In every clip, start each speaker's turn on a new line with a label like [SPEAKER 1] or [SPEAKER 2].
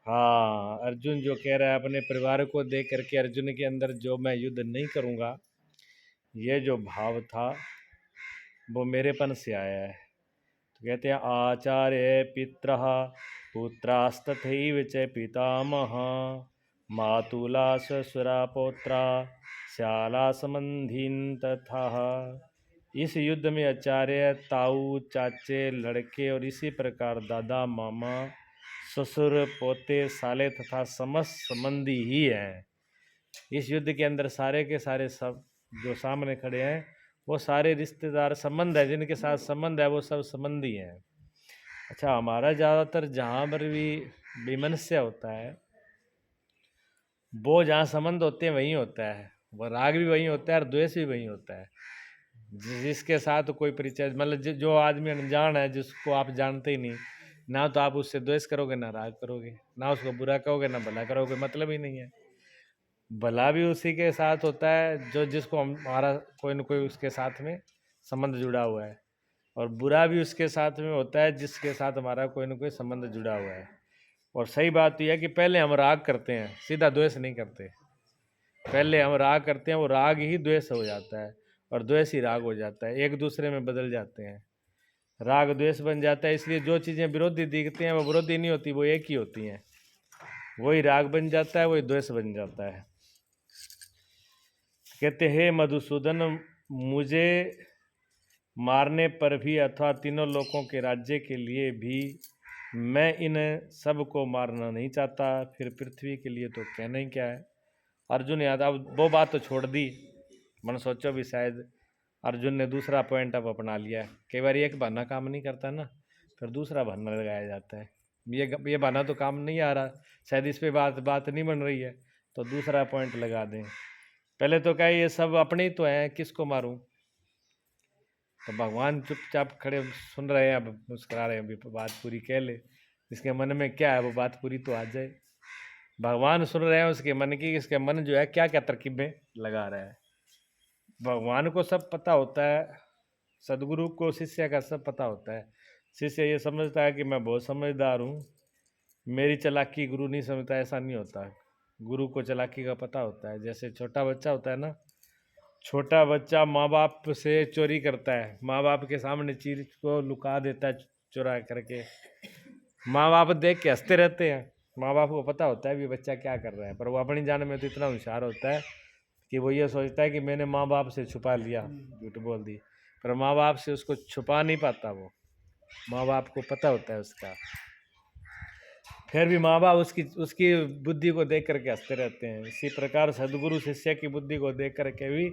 [SPEAKER 1] हाँ, अर्जुन जो कह रहा है अपने परिवार को देख करके, अर्जुन के अंदर जो मैं युद्ध नहीं करूँगा, ये जो भाव था वो मेरेपन से आया है। तो कहते हैं आचार्य पितरः पुत्रास्तथैव च पितामह मातुला ससुरा पौत्रा श्याला संबंधीन तथा। इस युद्ध में आचार्य, ताऊ, चाचे, लड़के और इसी प्रकार दादा, मामा, ससुर, पोते, साले तथा समस्त संबंधी ही हैं। इस युद्ध के अंदर सारे के सारे सब जो सामने खड़े हैं वो सारे रिश्तेदार संबंध है, जिनके साथ संबंध है वो सब संबंधी हैं। अच्छा, हमारा ज़्यादातर जहाँ पर भी विमनस्य होता है वो जहाँ संबंध होते हैं वहीं होता है, वो राग भी वहीं होता है और द्वेष भी वहीं होता है। जिसके साथ कोई परिचय, मतलब जो आदमी अनजान है, जिसको आप जानते ही नहीं, ना तो आप उससे द्वेष करोगे ना राग करोगे, ना उसको बुरा कहोगे ना भला करोगे, मतलब ही नहीं है। भला भी उसी के साथ होता है जो जिसको हमारा कोई न कोई उसके साथ में संबंध जुड़ा हुआ है, और बुरा भी उसके साथ में होता है जिसके साथ हमारा कोई न कोई संबंध जुड़ा हुआ है। और सही बात यह है कि पहले हम राग करते हैं, सीधा द्वेष नहीं करते। पहले हम राग करते हैं, वो राग ही द्वेष हो जाता है और द्वेष ही राग हो जाता है, एक दूसरे में बदल जाते हैं, राग द्वेष बन जाता है। इसलिए जो चीज़ें विरोधी दिखती हैं वो विरोधी नहीं होती, वो एक ही होती हैं। वही राग बन जाता है, वही द्वेष बन जाता है। कहते हैं मधुसूदन, मुझे मारने पर भी अथवा तीनों लोकों के राज्य के लिए भी मैं इन सब को मारना नहीं चाहता, फिर पृथ्वी के लिए तो कहना ही क्या है। अर्जुन याद, अब वो बात तो छोड़ दी, मन सोचो भी शायद अर्जुन ने दूसरा पॉइंट अब अपना लिया है। कई बार एक बहाना काम नहीं करता ना, फिर दूसरा बहाना लगाया जाता है। ये बहाना तो काम नहीं आ रहा, शायद इस पे बात नहीं बन रही है, तो दूसरा पॉइंट लगा दें। पहले तो क्या ये सब अपने ही तो हैं, किसको मारूं। तो भगवान चुपचाप खड़े सुन रहे हैं, अब मुस्कुरा रहे हैं, अभी बात पूरी कह ले, इसके मन में क्या है वो बात पूरी तो आ जाए। भगवान सुन रहे हैं उसके मन की, इसके मन जो है क्या क्या तरकीबें लगा रहा है। भगवान को सब पता होता है, सदगुरु को शिष्य का सब पता होता है। शिष्य ये समझता है कि मैं बहुत समझदार हूँ, मेरी चालाकी गुरु नहीं समझता, ऐसा नहीं होता। गुरु को चालाकी का पता होता है। जैसे छोटा बच्चा होता है ना, छोटा बच्चा माँ बाप से चोरी करता है, माँ बाप के सामने चीज को लुका देता है चुरा करके, माँ बाप देख के हंसते रहते हैं। माँ बाप को पता होता है भी बच्चा क्या कर रहा है, पर वो अपनी जान में तो इतना होशियार होता है कि वो ये सोचता है कि मैंने माँ बाप से छुपा लिया, झूठ बोल दी, पर माँ बाप से उसको छुपा नहीं पाता। वो माँ बाप को पता होता है उसका, फिर भी माँ बाप उसकी उसकी बुद्धि को देख करके हंसते रहते हैं। इसी प्रकार सदगुरु शिष्य की बुद्धि को देख करके भी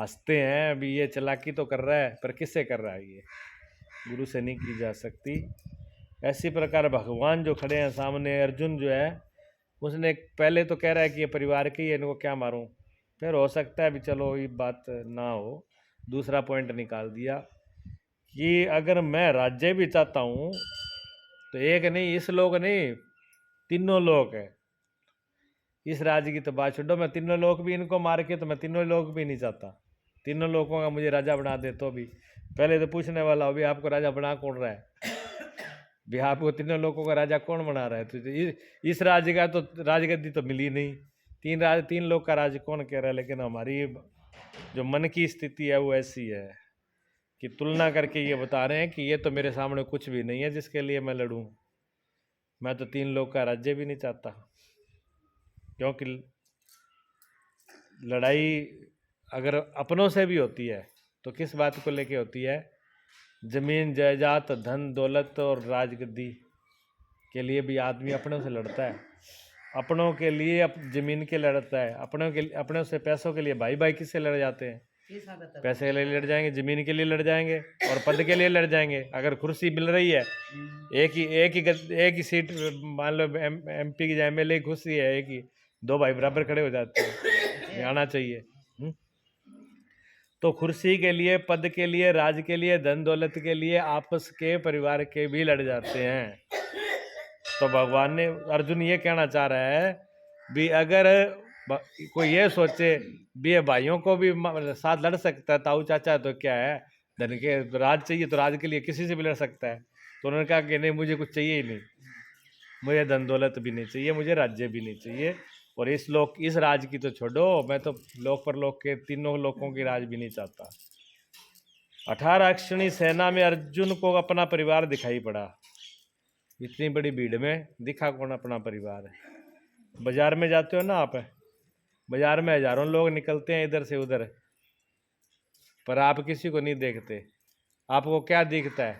[SPEAKER 1] हंसते हैं। अभी ये चालाकी तो कर रहा है, पर किससे कर रहा है, ये गुरु से नहीं की जा सकती। ऐसी प्रकार भगवान जो खड़े हैं सामने, अर्जुन जो है उसने पहले तो कह रहा है कि ये परिवार के ही है, इनको क्या मारूं, फिर हो सकता है भी चलो ये बात ना हो, दूसरा पॉइंट निकाल दिया कि अगर मैं राज्य भी चाहता हूँ तो एक नहीं, इस लोग नहीं, तीनों लोग है। इस राज्य की तो बात छोड़ो, मैं तीनों लोग भी इनको मार के, तो मैं तीनों लोग भी नहीं चाहता। तीनों लोगों का मुझे राजा बना दे तो भी, पहले तो पूछने वाला हो भी आपको राजा बना कौन रहा है, भी आपको तीनों लोगों का राजा कौन बना रहा है। तो इस राज्य का तो राजगद्दी तो मिली नहीं, तीन लोग का राज्य कौन कह रहा है। लेकिन हमारी जो मन की स्थिति है वो ऐसी है कि तुलना करके ये बता रहे हैं कि ये तो मेरे सामने कुछ भी नहीं है जिसके लिए मैं लड़ूं। मैं तो तीन लोग का राज्य भी नहीं चाहता, क्योंकि लड़ाई अगर अपनों से भी होती है तो किस बात को लेके होती है, जमीन जायदाद धन दौलत और राजगद्दी के लिए भी आदमी अपनों से लड़ता है। अपनों के लिए जमीन के लड़ता है, अपनों से पैसों के लिए भाई भाई किससे लड़ जाते हैं, पैसे के लिए लड़ जाएंगे, जमीन के लिए लड़ जाएंगे और पद के लिए लड़ जाएंगे। अगर कुर्सी मिल रही है, एक ही सीट, मान लो MP की MLA की कुर्सी है एक ही, दो भाई बराबर खड़े हो जाते हैं, आना चाहिए। तो कुर्सी के लिए, पद के लिए, राज के लिए, धन दौलत के लिए आपस के परिवार के भी लड़ जाते हैं। तो भगवान ने, अर्जुन ये कहना चाह रहा है भी अगर कोई ये सोचे भी ये भाइयों को भी साथ लड़ सकता है, ताऊ चाचा तो क्या है, धन के राज चाहिए तो राज के लिए किसी से भी लड़ सकता है। तो उन्होंने कहा कि नहीं, मुझे कुछ चाहिए ही नहीं, मुझे धन दौलत भी नहीं चाहिए, मुझे राज्य भी नहीं चाहिए, और इस राज की तो छोड़ो, मैं तो लोक परलोक के तीनों लोकों की राज भी नहीं चाहता। 18 अक्षणी सेना में अर्जुन को अपना परिवार दिखाई पड़ा। इतनी बड़ी भीड़ में दिखा कौन अपना परिवार है? बाजार में जाते हो ना आप, बाजार में हजारों लोग निकलते हैं इधर से उधर, पर आप किसी को नहीं देखते। आपको क्या दिखता है?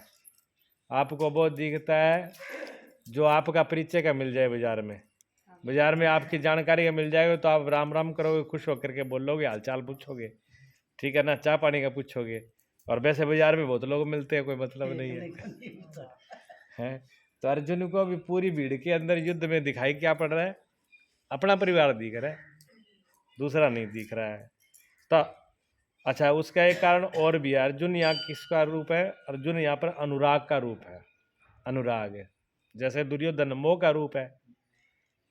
[SPEAKER 1] आपको वो दिखता है जो आपका परिचय का मिल जाए बाजार में। बाजार में आपकी जानकारी का मिल जाएगा तो आप राम राम करोगे, खुश होकर के बोलोगे, हालचाल पूछोगे, ठीक है ना, चाय पानी का पूछोगे। और वैसे बाजार में बहुत लोग मिलते हैं, कोई मतलब नहीं है। तो अर्जुन को भी पूरी भीड़ के अंदर युद्ध में दिखाई क्या पड़ रहा है? अपना परिवार दिख रहा है, दूसरा नहीं दिख रहा है। तो अच्छा, उसका एक कारण और भी है। अर्जुन यहाँ किसका रूप है? अर्जुन यहाँ पर अनुराग का रूप है। अनुराग है, जैसे दुर्योधन मोह का रूप है,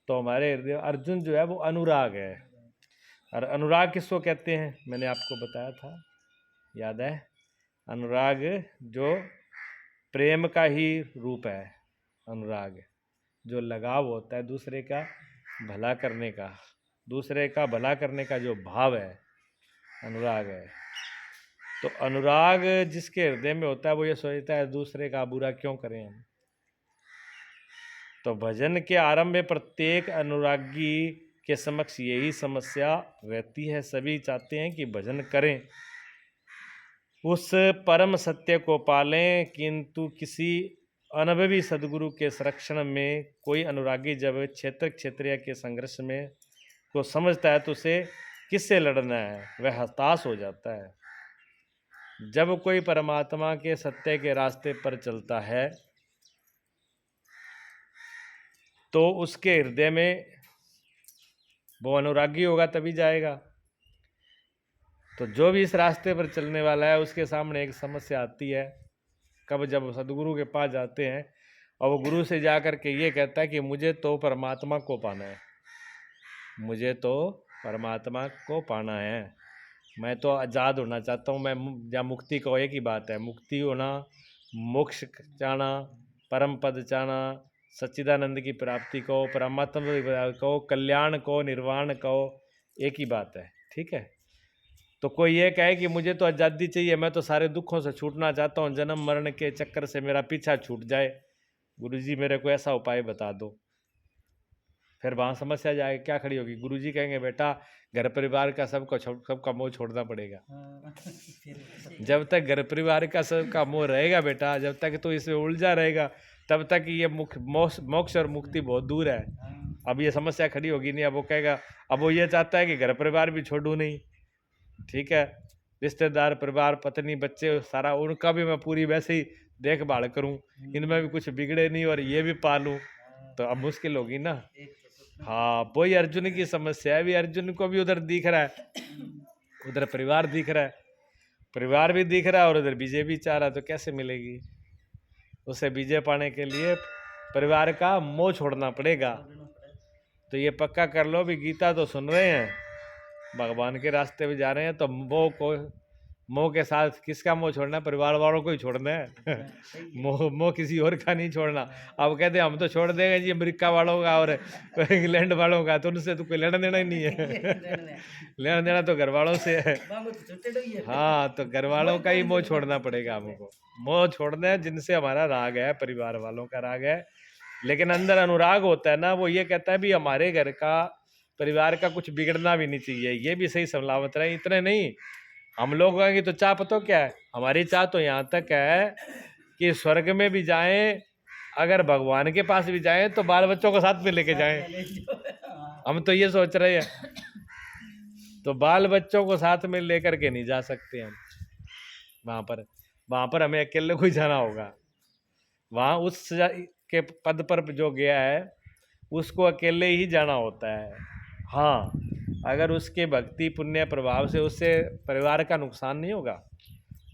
[SPEAKER 1] तो हमारे अर्जुन जो है वो अनुराग है। और अनुराग किसको कहते हैं? मैंने आपको बताया था, याद है? अनुराग जो प्रेम का ही रूप है। अनुराग जो लगाव होता है दूसरे का भला करने का, दूसरे का भला करने का जो भाव है, अनुराग है। तो अनुराग जिसके हृदय में होता है वो ये सोचता है दूसरे का बुरा क्यों करें हम। तो भजन के आरंभ में प्रत्येक अनुरागी के समक्ष यही समस्या रहती है। सभी चाहते हैं कि भजन करें, उस परम सत्य को पालें, किंतु किसी अनुभवी सदगुरु के संरक्षण में कोई अनुरागी जब क्षेत्र क्षेत्रीय के संघर्ष में को समझता है तो उसे किससे लड़ना है, वह हताश हो जाता है। जब कोई परमात्मा के सत्य के रास्ते पर चलता है तो उसके हृदय में वो अनुरागी होगा तभी जाएगा। तो जो भी इस रास्ते पर चलने वाला है उसके सामने एक समस्या आती है। कब? जब सदगुरु के पास जाते हैं और वो गुरु से जा कर के ये कहता है कि मुझे तो परमात्मा को पाना है, मुझे तो परमात्मा को पाना है, मैं तो आज़ाद होना चाहता हूँ। मैं या मुक्ति को एक ही बात है, मुक्ति होना, मोक्ष चाहना, परम पद चाहना, सच्चिदानंद की प्राप्ति को, परमात्मा को, कल्याण को, निर्वाण को, एक ही बात है, ठीक है। तो कोई ये कहे कि मुझे तो आज़ादी चाहिए, मैं तो सारे दुखों से छूटना चाहता हूँ, जन्म मरण के चक्कर से मेरा पीछा छूट जाए, गुरुजी मेरे को ऐसा उपाय बता दो। फिर वहाँ समस्या जाएगी, क्या खड़ी होगी? गुरुजी कहेंगे बेटा घर परिवार का सबका मोह छोड़ना पड़ेगा। जब तक घर परिवार का सबका मोह रहेगा बेटा, जब तक तो इसमें उलझा रहेगा, तब तक ये मोक्ष और मुक्ति बहुत दूर है। अब ये समस्या खड़ी होगी नहीं। अब वो कहेगा, अब वो ये चाहता है कि घर परिवार भी छोड़ूं नहीं, ठीक है, रिश्तेदार, परिवार, पत्नी, बच्चे, सारा उनका भी मैं पूरी वैसे ही देखभाल करूं, इनमें भी कुछ बिगड़े नहीं और ये भी पालूं, तो अब मुश्किल होगी ना। हाँ, वही अर्जुन की समस्या है। भी अर्जुन को भी उधर दिख रहा है, उधर परिवार दिख रहा है, परिवार भी दिख रहा है और उधर विजय भी चाह रहा है, तो कैसे मिलेगी? उसे विजय पाने के लिए परिवार का मोह छोड़ना पड़ेगा। तो ये पक्का कर लो भी, गीता तो सुन रहे हैं, भगवान के रास्ते पे जा रहे हैं, तो मोह के साथ किसका मोह छोड़ना है? परिवार वालों को ही छोड़ना है। मोह किसी और का नहीं छोड़ना। अब कहते हम तो छोड़ देंगे जी अमेरिका वालों का और इंग्लैंड वालों का, तो उनसे तो कोई लेना देना ही नहीं है। लेना देना तो घर वालों से है। हाँ, तो घर वालों का ही मोह छोड़ना पड़ेगा हमको। मोह छोड़ना है जिनसे हमारा राग है, परिवार वालों का राग है, लेकिन अंदर अनुराग होता है ना, वो ये कहता है भी हमारे घर का, परिवार का कुछ बिगड़ना भी नहीं चाहिए, ये भी सही सलामत रहे। इतने नहीं, हम लोग की तो चाह पता क्या है? हमारी चाह तो यहाँ तक है कि स्वर्ग में भी जाएं, अगर भगवान के पास भी जाएं तो बाल बच्चों को साथ में लेके जाएं। हम तो ये सोच रहे हैं, तो बाल बच्चों को साथ में लेकर के नहीं जा सकते हम वहां पर हमें अकेले को ही जाना होगा। वहां उस के पद पर जो गया है उसको अकेले ही जाना होता है। हाँ, अगर उसके भक्ति पुण्य प्रभाव से उससे परिवार का नुकसान नहीं होगा,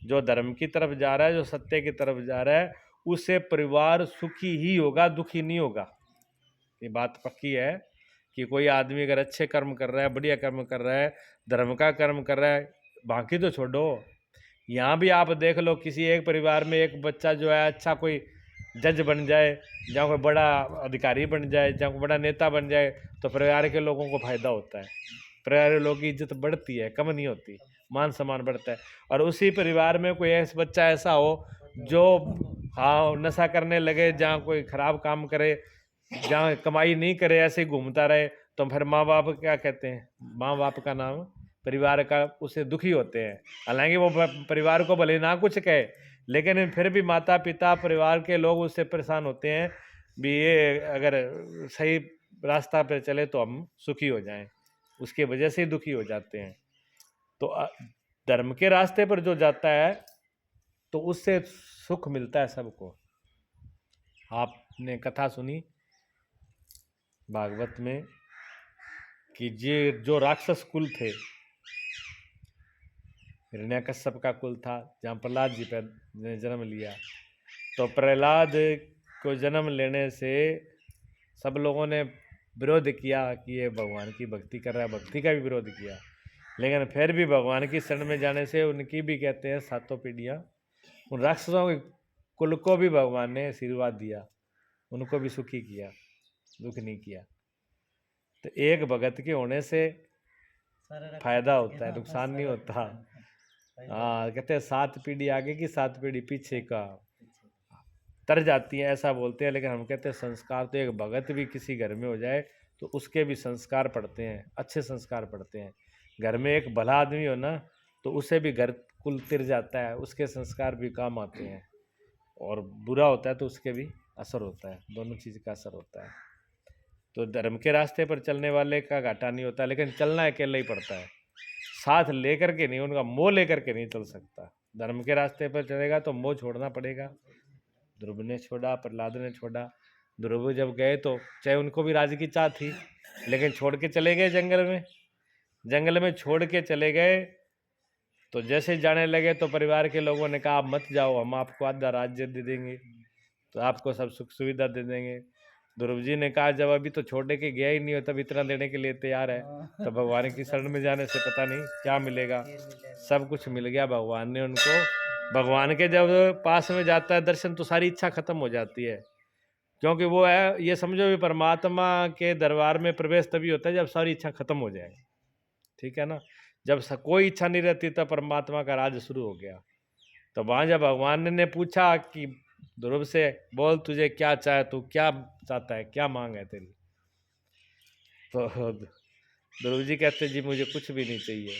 [SPEAKER 1] जो धर्म की तरफ जा रहा है, जो सत्य की तरफ जा रहा है, उससे परिवार सुखी ही होगा, दुखी नहीं होगा। ये बात पक्की है कि कोई आदमी अगर अच्छे कर्म कर रहा है, बढ़िया कर्म कर रहा है, धर्म का कर्म कर रहा है, बाकी तो छोड़ो, यहाँ भी आप देख लो, किसी एक परिवार में एक बच्चा जो है अच्छा कोई जज बन जाए, जहाँ कोई बड़ा अधिकारी बन जाए, जहाँ कोई बड़ा नेता बन जाए, तो परिवार के लोगों को फायदा होता है, परिवार के लोगों की इज्जत बढ़ती है, कम नहीं होती, मान सम्मान बढ़ता है। और उसी परिवार में कोई ऐसा बच्चा ऐसा हो जो हाँ नशा करने लगे, जहाँ कोई खराब काम करे, जहाँ कमाई नहीं करे, ऐसे ही घूमता रहे, तो फिर माँ बाप क्या कहते हैं, माँ बाप का नाम परिवार का, उससे दुखी होते हैं। हालांकि वो परिवार को भले ना कुछ कहे, लेकिन फिर भी माता पिता परिवार के लोग उससे परेशान होते हैं भी, ये अगर सही रास्ता पर चले तो हम सुखी हो जाएं, उसके वजह से ही दुखी हो जाते हैं। तो धर्म के रास्ते पर जो जाता है तो उससे सुख मिलता है सबको। आपने कथा सुनी भागवत में कि ये जो राक्षस कुल थे, हिरण्यकश्यप का कुल था, जहाँ प्रहलाद जी ने जन्म लिया, तो प्रहलाद को जन्म लेने से सब लोगों ने विरोध किया कि ये भगवान की भक्ति कर रहा है, भक्ति का भी विरोध किया। लेकिन फिर भी भगवान की शरण में जाने से उनकी भी कहते हैं सातों पीढ़ियाँ, उन राक्षसों के कुल को भी भगवान ने आशीर्वाद दिया, उनको भी सुखी किया, दुख नहीं किया। तो एक भगत के होने से फायदा होता है, नुकसान नहीं होता। हाँ, कहते हैं 7 पीढ़ी आगे की 7 पीढ़ी पीछे का तर जाती है, ऐसा बोलते हैं। लेकिन हम कहते हैं संस्कार तो एक भगत भी किसी घर में हो जाए तो उसके भी संस्कार पड़ते हैं, अच्छे संस्कार पड़ते हैं। घर में एक भला आदमी हो ना, तो उसे भी घर कुल तिर जाता है, उसके संस्कार भी काम आते हैं। और बुरा होता है तो उसके भी असर होता है, दोनों चीज़ का असर होता है। तो धर्म के रास्ते पर चलने वाले का घाटा नहीं होता, लेकिन चलना अकेला ही पड़ता है, साथ लेकर के नहीं, उनका मोह लेकर के नहीं चल सकता। धर्म के रास्ते पर चलेगा तो मोह छोड़ना पड़ेगा। ध्रुव ने छोड़ा, प्रहलाद ने छोड़ा। ध्रुव जब गए तो चाहे उनको भी राज की चाह थी, लेकिन छोड़ के चले गए जंगल में छोड़ के चले गए। तो जैसे जाने लगे तो परिवार के लोगों ने कहा आप मत जाओ, हम आपको आधा राज्य दे देंगे, तो आपको सब सुख सुविधा दे देंगे। ध्रुव जी ने कहा जब अभी तो छोड़ने के गया ही नहीं हो, तब इतना देने के लिए तैयार है, तो भगवान की शरण में जाने से पता नहीं क्या मिलेगा। सब कुछ मिल गया भगवान ने उनको। भगवान के जब पास में जाता है दर्शन, तो सारी इच्छा खत्म हो जाती है, क्योंकि वो है, ये समझो भी परमात्मा के दरबार में प्रवेश तभी होता है जब सारी इच्छा खत्म हो जाए, ठीक है ना। जब कोई इच्छा नहीं रहती तब परमात्मा का राज शुरू हो गया। तो वहाँ जब भगवान ने पूछा कि ध्रुव से बोल तुझे क्या चाहे, तू क्या चाहता है, क्या मांग है तेरी, तो ध्रुव जी कहते जी मुझे कुछ भी नहीं चाहिए,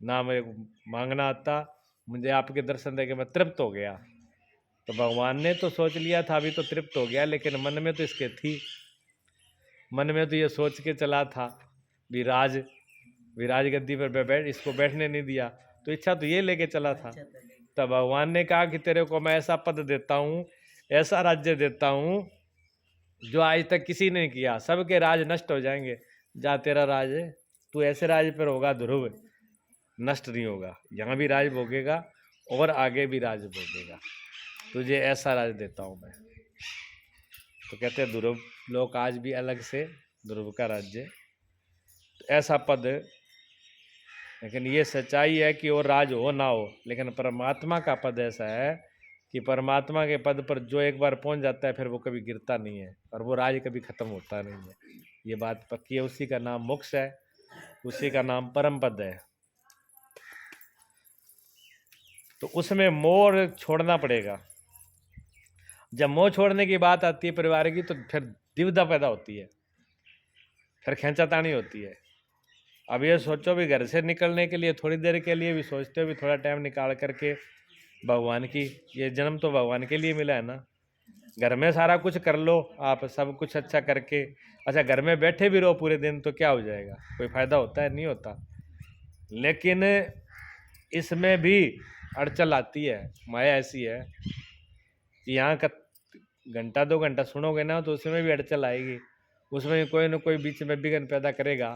[SPEAKER 1] ना मेरे को मांगना आता, मुझे आपके दर्शन देके मैं तृप्त हो गया। तो भगवान ने तो सोच लिया था अभी तो तृप्त हो गया, लेकिन मन में तो इसके थी, मन में तो ये सोच के चला था विराज गद्दी पर बैठ, इसको बैठने नहीं दिया, तो इच्छा तो ये लेके चला था। तब भगवान ने कहा कि तेरे को मैं ऐसा पद देता हूँ, ऐसा राज्य देता हूँ जो आज तक किसी ने किया, सबके राज नष्ट हो जाएंगे, जा तेरा राज है, तू ऐसे राज पर होगा ध्रुव, नष्ट नहीं होगा, यहाँ भी राज भोगेगा और आगे भी राज भोगेगा, तुझे ऐसा राज देता हूँ मैं। तो कहते हैं ध्रुव लोक आज भी अलग से ध्रुव का राज्य, तो ऐसा पद। लेकिन ये सच्चाई है कि वो राज हो ना हो, लेकिन परमात्मा का पद ऐसा है कि परमात्मा के पद पर जो एक बार पहुंच जाता है फिर वो कभी गिरता नहीं है, और वो राज कभी खत्म होता नहीं है, ये बात पक्की है। उसी का नाम मोक्ष है, उसी का नाम परम पद है। तो उसमें मोह छोड़ना पड़ेगा। जब मोह छोड़ने की बात आती है परिवार की, तो फिर दुविधा पैदा होती है, फिर खींचातानी होती है। अब ये सोचो भी घर से निकलने के लिए थोड़ी देर के लिए भी सोचते हो भी थोड़ा टाइम निकाल करके भगवान की, ये जन्म तो भगवान के लिए मिला है ना। घर में सारा कुछ कर लो आप, सब कुछ अच्छा करके, अच्छा घर में बैठे भी रहो पूरे दिन, तो क्या हो जाएगा, कोई फायदा होता है, नहीं होता। लेकिन इसमें भी अड़चन आती है, माया ऐसी है कि यहाँ का घंटा 2 घंटा सुनोगे ना तो उसमें भी अड़चन आएगी, उसमें कोई ना कोई बीच में विघ्न पैदा करेगा।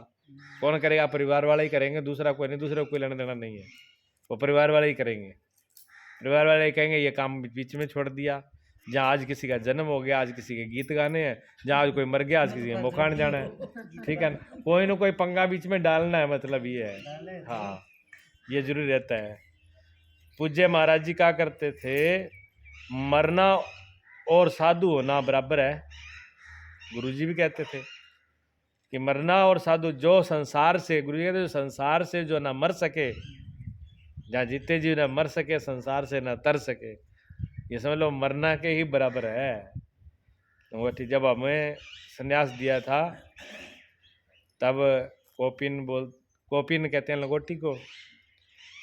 [SPEAKER 1] कौन करेगा, परिवार वाले ही करेंगे, दूसरा कोई नहीं, दूसरे को कोई लेना देना नहीं है, वो परिवार वाले ही करेंगे। परिवार वाले ही कहेंगे ये काम बीच में छोड़ दिया, जहाँ आज किसी का जन्म हो गया, आज किसी के गीत गाने हैं, जहाँ आज कोई मर गया, आज किसी के मोखान जाना है, ठीक है ना, कोई ना कोई पंगा बीच में डालना है, मतलब ये है। हाँ, ये जरूरी रहता है। पूज्य महाराज जी क्या करते थे, मरना और साधु होना बराबर है। गुरुजी भी कहते थे कि मरना और साधु, जो संसार से, गुरुजी कहते जो संसार से जो ना मर सके, जहाँ जीते जी ना मर सके, संसार से ना तर सके, ये समझ लो मरना के ही बराबर है। तो जब हमें संन्यास दिया था तब कोपिन कहते हैं लंगोटी को,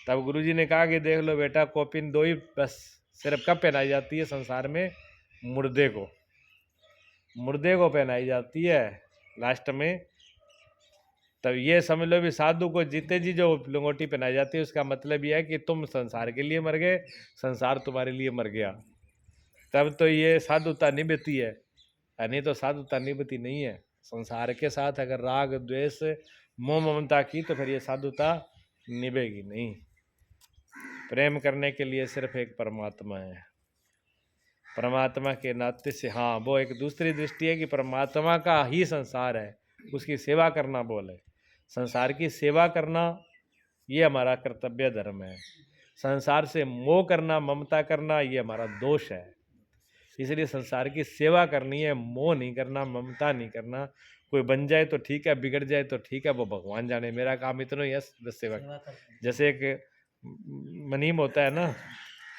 [SPEAKER 1] तब गुरुजी ने कहा कि देख लो बेटा, कोपिन दो ही बस सिर्फ कब पहनाई जाती है संसार में, मुर्दे को पहनाई जाती है लास्ट में। तब ये समझ लो भी साधु को जीते जी जो लंगोटी पहनाई जाती है, उसका मतलब यह है कि तुम संसार के लिए मर गए, संसार तुम्हारे लिए मर गया, तब तो ये साधुता निभती है। नहीं तो साधुता निभती नहीं है। संसार के साथ अगर राग द्वेष मोह ममता की तो फिर ये साधुता निभेगी नहीं। प्रेम करने के लिए सिर्फ एक परमात्मा है। परमात्मा के नाते से, हाँ वो एक दूसरी दृष्टि है कि परमात्मा का ही संसार है, उसकी सेवा करना बोले, संसार की सेवा करना ये हमारा कर्तव्य धर्म है। संसार से मोह करना, ममता करना, ये हमारा दोष है। इसलिए संसार की सेवा करनी है, मोह नहीं करना, ममता नहीं करना। कोई बन जाए तो ठीक है, बिगड़ जाए तो ठीक है, वो भगवान जाने, मेरा काम इतना ही है बस सेवा। जैसे एक मुनीम होता है ना,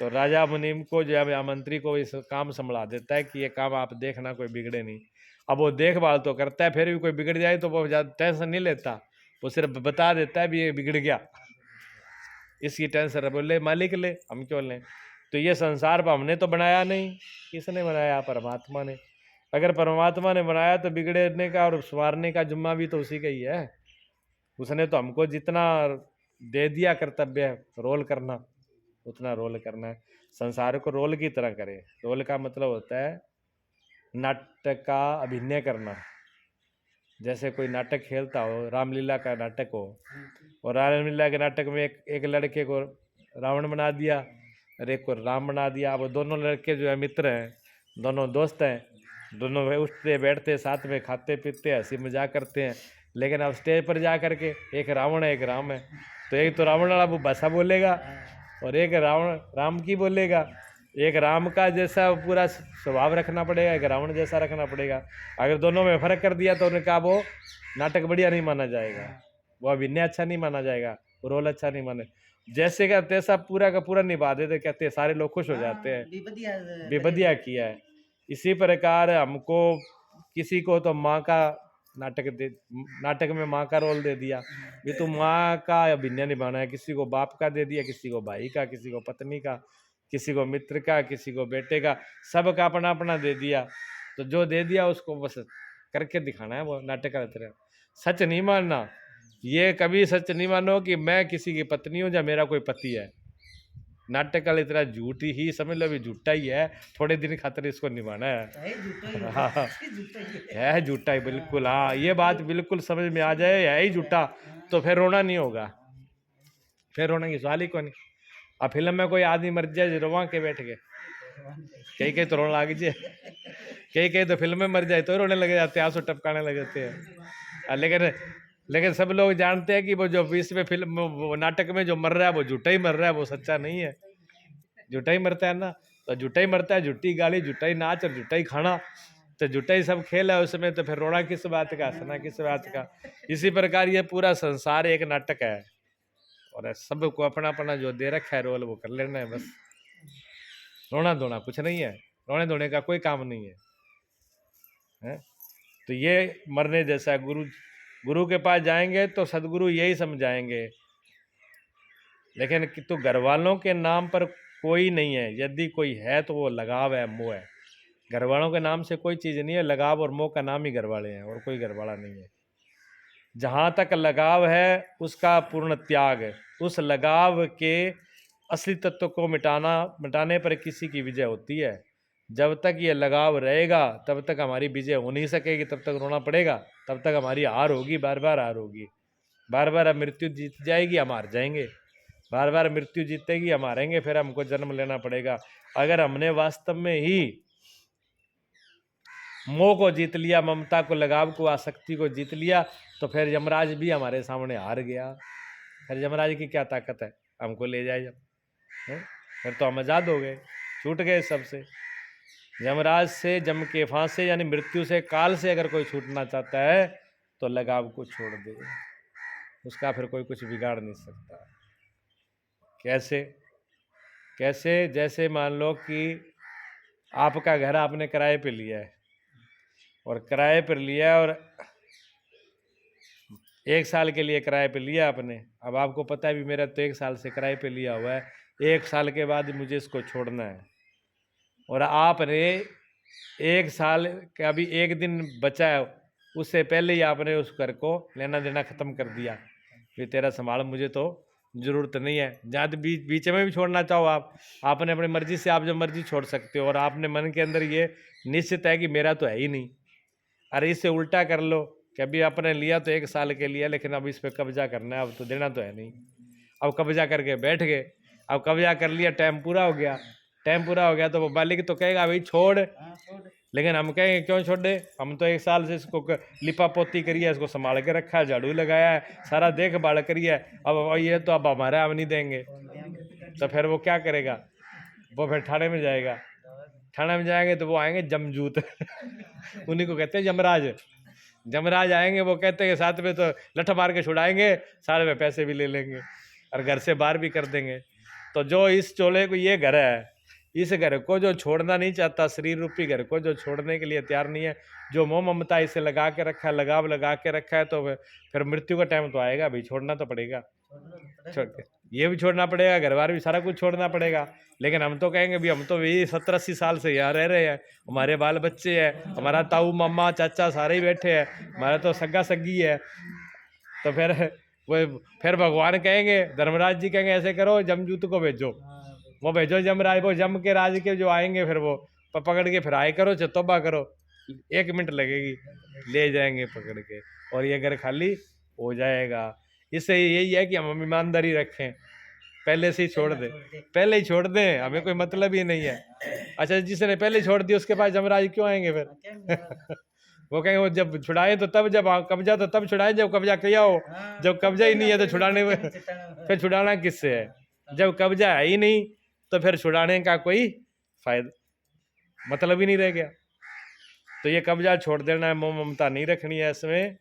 [SPEAKER 1] तो राजा मुनीम को जो है मंत्री को इस काम संभला देता है कि ये काम आप देखना, कोई बिगड़े नहीं। अब वो देखभाल तो करता है, फिर भी कोई बिगड़ जाए तो वो ज़्यादा टेंशन नहीं लेता, वो सिर्फ बता देता है भी ये बिगड़ गया, इसकी टेंशन बोले मालिक ले, हम क्यों लें। तो ये संसार पर हमने तो बनाया नहीं, किसने बनाया? परमात्मा ने। अगर परमात्मा ने बनाया तो बिगड़ने का और संवारने का जिम्मा भी तो उसी का ही है। उसने तो हमको जितना दे दिया कर्तव्य रोल करना, उतना रोल करना है। संसार को रोल की तरह करें। रोल का मतलब होता है नाटक का अभिनय करना। जैसे कोई नाटक खेलता हो, रामलीला का नाटक हो, और रामलीला के नाटक में एक लड़के को रावण बना दिया और एक को राम बना दिया। अब दोनों लड़के जो है मित्र हैं, दोनों दोस्त हैं, दोनों उठते बैठते साथ में, खाते पीते, हंसी मजाक करते हैं। लेकिन अब स्टेज पर जा करके एक रावण है एक राम है, तो एक तो रावण वाला वो भाषा बोलेगा और एक रावण राम की बोलेगा। एक राम का जैसा पूरा स्वभाव रखना पड़ेगा, एक रावण जैसा रखना पड़ेगा। अगर दोनों में फर्क कर दिया तो उन्होंने कहा वो नाटक बढ़िया नहीं माना जाएगा, वो अभिनय अच्छा नहीं माना जाएगा, वो रोल अच्छा नहीं माने। जैसे का तैसा पूरा का पूरा निभा देते, कहते हैं सारे लोग खुश हो जाते हैं, बेबदिया किया है। इसी प्रकार हमको किसी को तो माँ का नाटक में माँ का रोल दे दिया, ये तो माँ का अभिनय निभाना है। किसी को बाप का दे दिया, किसी को भाई का, किसी को पत्नी का, किसी को मित्र का, किसी को बेटे का, सबका अपना अपना दे दिया। तो जो दे दिया उसको बस करके दिखाना है, वो नाटक का तरह। सच नहीं मानना, ये कभी सच नहीं मानो कि मैं किसी की पत्नी हूँ या मेरा कोई पति है। नाटक का इतना झूठी ही समझ लो, भी झूठा ही है, थोड़े दिन खातिर इसको निभाना है। हाँ है झूठा ही बिल्कुल। हाँ ये बात बिल्कुल समझ में आ जाए, है ही झूठा, तो फिर रोना नहीं होगा, फिर रोने की सवाल ही कौन। अब फिल्म में कोई आदमी मर जाए रोवा के बैठ के, कई तो रोने लग जाए, कई तो फिल्म में मर जाए तो रोने लगे जाते हैं, आंसू टपकाने लग जाते हैं। लेकिन सब लोग जानते हैं कि वो जो इसमें फिल्म वो नाटक में जो मर रहा है वो झूठा ही मर रहा है, वो सच्चा नहीं है। झूठा ही मरता है ना, तो झूठा ही मरता है, झूठी गाली, झूठा ही नाच और झूठा ही खाना, तो झूठा ही सब खेल है उसमें। तो फिर रोना किस बात का, हंसना किस बात का। इसी प्रकार ये पूरा संसार एक नाटक है और सबको अपना अपना जो दे रखा है रोल वो कर लेना है बस। रोना धोना कुछ नहीं है, रोने धोने का कोई काम नहीं है। तो ये मरने जैसा है। गुरु के पास जाएंगे तो सदगुरु यही समझाएंगे, लेकिन तो घर वालों के नाम पर कोई नहीं है। यदि कोई है तो वो लगाव है, मोह है। घर वालों के नाम से कोई चीज़ नहीं है, लगाव और मोह का नाम ही घर वाले हैं, और कोई घर वाला नहीं है। जहाँ तक लगाव है उसका पूर्ण त्याग है, उस लगाव के असली तत्व को मिटाने पर किसी की विजय होती है। जब तक ये लगाव रहेगा तब तक हमारी विजय हो नहीं सकेगी, तब तक रोना पड़ेगा, तब तक हमारी हार होगी, बार बार हार होगी, बार बार मृत्यु जीत जाएगी, हम हार जाएंगे, बार बार मृत्यु जीतेगी, हम हारेंगे, फिर हमको जन्म लेना पड़ेगा। अगर हमने वास्तव में ही मोह को जीत लिया, ममता को, लगाव को, आसक्ति को जीत लिया, तो फिर यमराज भी हमारे सामने हार गया। फिर यमराज की क्या ताकत है हमको ले जाए जब, फिर तो हम आजाद हो गए, छूट गए सबसे। यमराज से, जम के फांसे यानी मृत्यु से, काल से अगर कोई छूटना चाहता है तो लगाव को छोड़ दे, उसका फिर कोई कुछ बिगाड़ नहीं सकता। कैसे? कैसे? जैसे मान लो कि आपका घर आपने किराए पे लिया है, और किराए पर लिया और 1 साल के लिए किराए पे लिया आपने। अब आपको पता है भी मेरा तो 1 साल से किराए पे लिया हुआ है, 1 साल के बाद मुझे इसको छोड़ना है, और आपने 1 साल का भी 1 दिन बचा है, उससे पहले ही आपने उस घर को लेना देना ख़त्म कर दिया, ये तेरा संभाल, मुझे तो ज़रूरत नहीं है। जहाँ तो बीच में भी छोड़ना चाहो आप, आपने अपनी मर्जी से, आप जब मर्जी छोड़ सकते हो, और आपने मन के अंदर ये निश्चित है कि मेरा तो है ही नहीं। अरे इससे उल्टा कर लो कि अभी आपने लिया तो 1 साल के लिए, लेकिन अब इस पर कब्जा करना है, अब तो देना तो है नहीं, अब कब्जा करके बैठ गए। अब कब्जा कर लिया, टाइम पूरा हो गया, टाइम पूरा हो गया तो वो मालिक तो कहेगा भाई छोड़, लेकिन हम कहेंगे क्यों छोड़े, हम तो 1 साल से इसको लिपा पोती करी है, इसको संभाल के रखा है, झाड़ू लगाया है, सारा देखभाल करी है, अब ये तो अब हमारा हम नहीं देंगे, तो फिर वो क्या करेगा, वो फिर थाने में जाएगा। थाने में जाएंगे तो वो आएंगे जमजूत उन्हीं को कहते हैं यमराज। यमराज आएंगे, वो कहते हैं साथ में तो लठ मार के छुड़ाएंगे, सारे में पैसे भी ले लेंगे और घर से बाहर भी कर देंगे। तो जो इस चोले को, ये घर है, इस घर को जो छोड़ना नहीं चाहता, शरीर रूपी घर को जो छोड़ने के लिए तैयार नहीं है, जो मोह ममता इसे लगा के रखा है, लगाव लगा के रखा है, तो फिर मृत्यु का टाइम तो आएगा भाई, छोड़ना तो पड़ेगा, छोड़ के ये भी छोड़ना पड़ेगा, घर बार भी सारा कुछ छोड़ना पड़ेगा। लेकिन हम तो कहेंगे भी हम तो यही 70-80 साल से यहाँ रह रहे हैं, हमारे बाल बच्चे हैं, हमारा ताऊ मामा चाचा सारे ही बैठे हैं, हमारा तो सगा सगी है, तो फिर भगवान कहेंगे, धर्मराज जी कहेंगे ऐसे करो, जमजूत को भेजो, वो भेजो यमराज, वो जम के राज के जो आएंगे, फिर वो पकड़ के फिर आए करो, तौबा करो, 1 मिनट लगेगी, ले जाएंगे पकड़ के, और ये घर खाली हो जाएगा। इससे यही है कि हम ईमानदारी रखें, पहले से ही छोड़ दें, पहले ही छोड़ दें, हमें कोई मतलब ही नहीं है। अच्छा, जिसने पहले छोड़ दिया उसके पास यमराज क्यों आएंगे फिर वो कहेंगे वो जब छुड़ाए तो तब, जब कब्जा तो तब छुड़ाए जब कब्जा किया हो, जब कब्जा ही नहीं है तो छुड़ाने में फिर छुड़ाना किससे है, जब कब्जा है ही नहीं तो फिर छुड़ाने का कोई फायदा मतलब ही नहीं रह गया। तो ये कब्जा छोड़ देना है, मोह ममता नहीं रखनी है, इसमें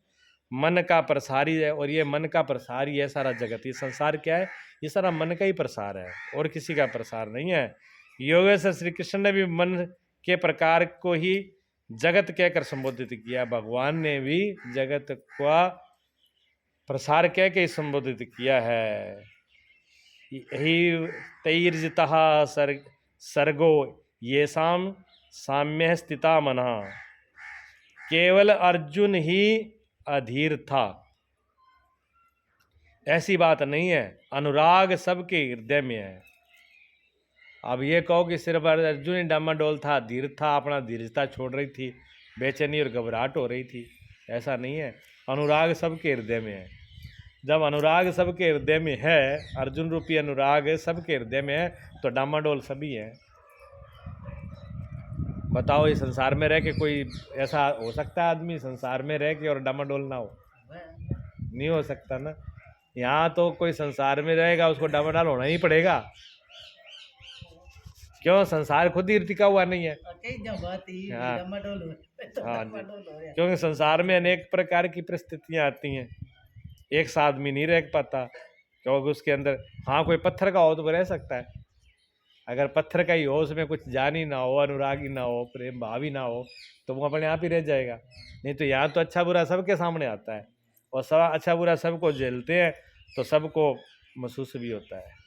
[SPEAKER 1] मन का प्रसारी है, और ये मन का प्रसारी है सारा जगत, ये संसार क्या है, ये सारा मन का ही प्रसार है और किसी का प्रसार नहीं है। योगेश्वर श्री कृष्ण ने भी मन के प्रकार को ही जगत कहकर संबोधित किया, भगवान ने भी जगत का प्रसार कह के संबोधित किया है। यही तैर्जिता सर्गो ये साम्य स्थिता मना, केवल अर्जुन ही अधीर था, ऐसी बात नहीं है, अनुराग सबके हृदय में है। अब ये कहो कि सिर्फ अर्जुन ही डामाडोल था, धीर था, अपना धीरजता छोड़ रही थी, बेचैनी और घबराहट हो रही थी, ऐसा नहीं है, अनुराग सबके हृदय में है। जब अनुराग सबके हृदय में है, अर्जुन रूपी अनुराग सबके हृदय में है, तो डामाडोल सभी है। बताओ, इस संसार में रह के कोई ऐसा हो सकता है आदमी संसार में रह के और डामाडोल ना हो? नहीं हो सकता ना। यहाँ तो कोई संसार में रहेगा उसको डामाडोल होना ही पड़ेगा, क्यों, संसार खुद ही टिका हुआ नहीं है। हाँ, क्योंकि संसार में अनेक प्रकार की परिस्थितियाँ आती हैं, एक साथ आदमी नहीं रह पाता, क्योंकि उसके अंदर, हाँ कोई पत्थर का हो तो रह सकता है, अगर पत्थर का ही हो, उसमें कुछ जान ही ना हो, अनुराग ही ना हो, प्रेम भाव ही ना हो, तो वो अपने आप ही रह जाएगा। नहीं तो यहाँ तो अच्छा बुरा सबके सामने आता है, और सब अच्छा बुरा सबको झेलते हैं, तो सबको महसूस भी होता है।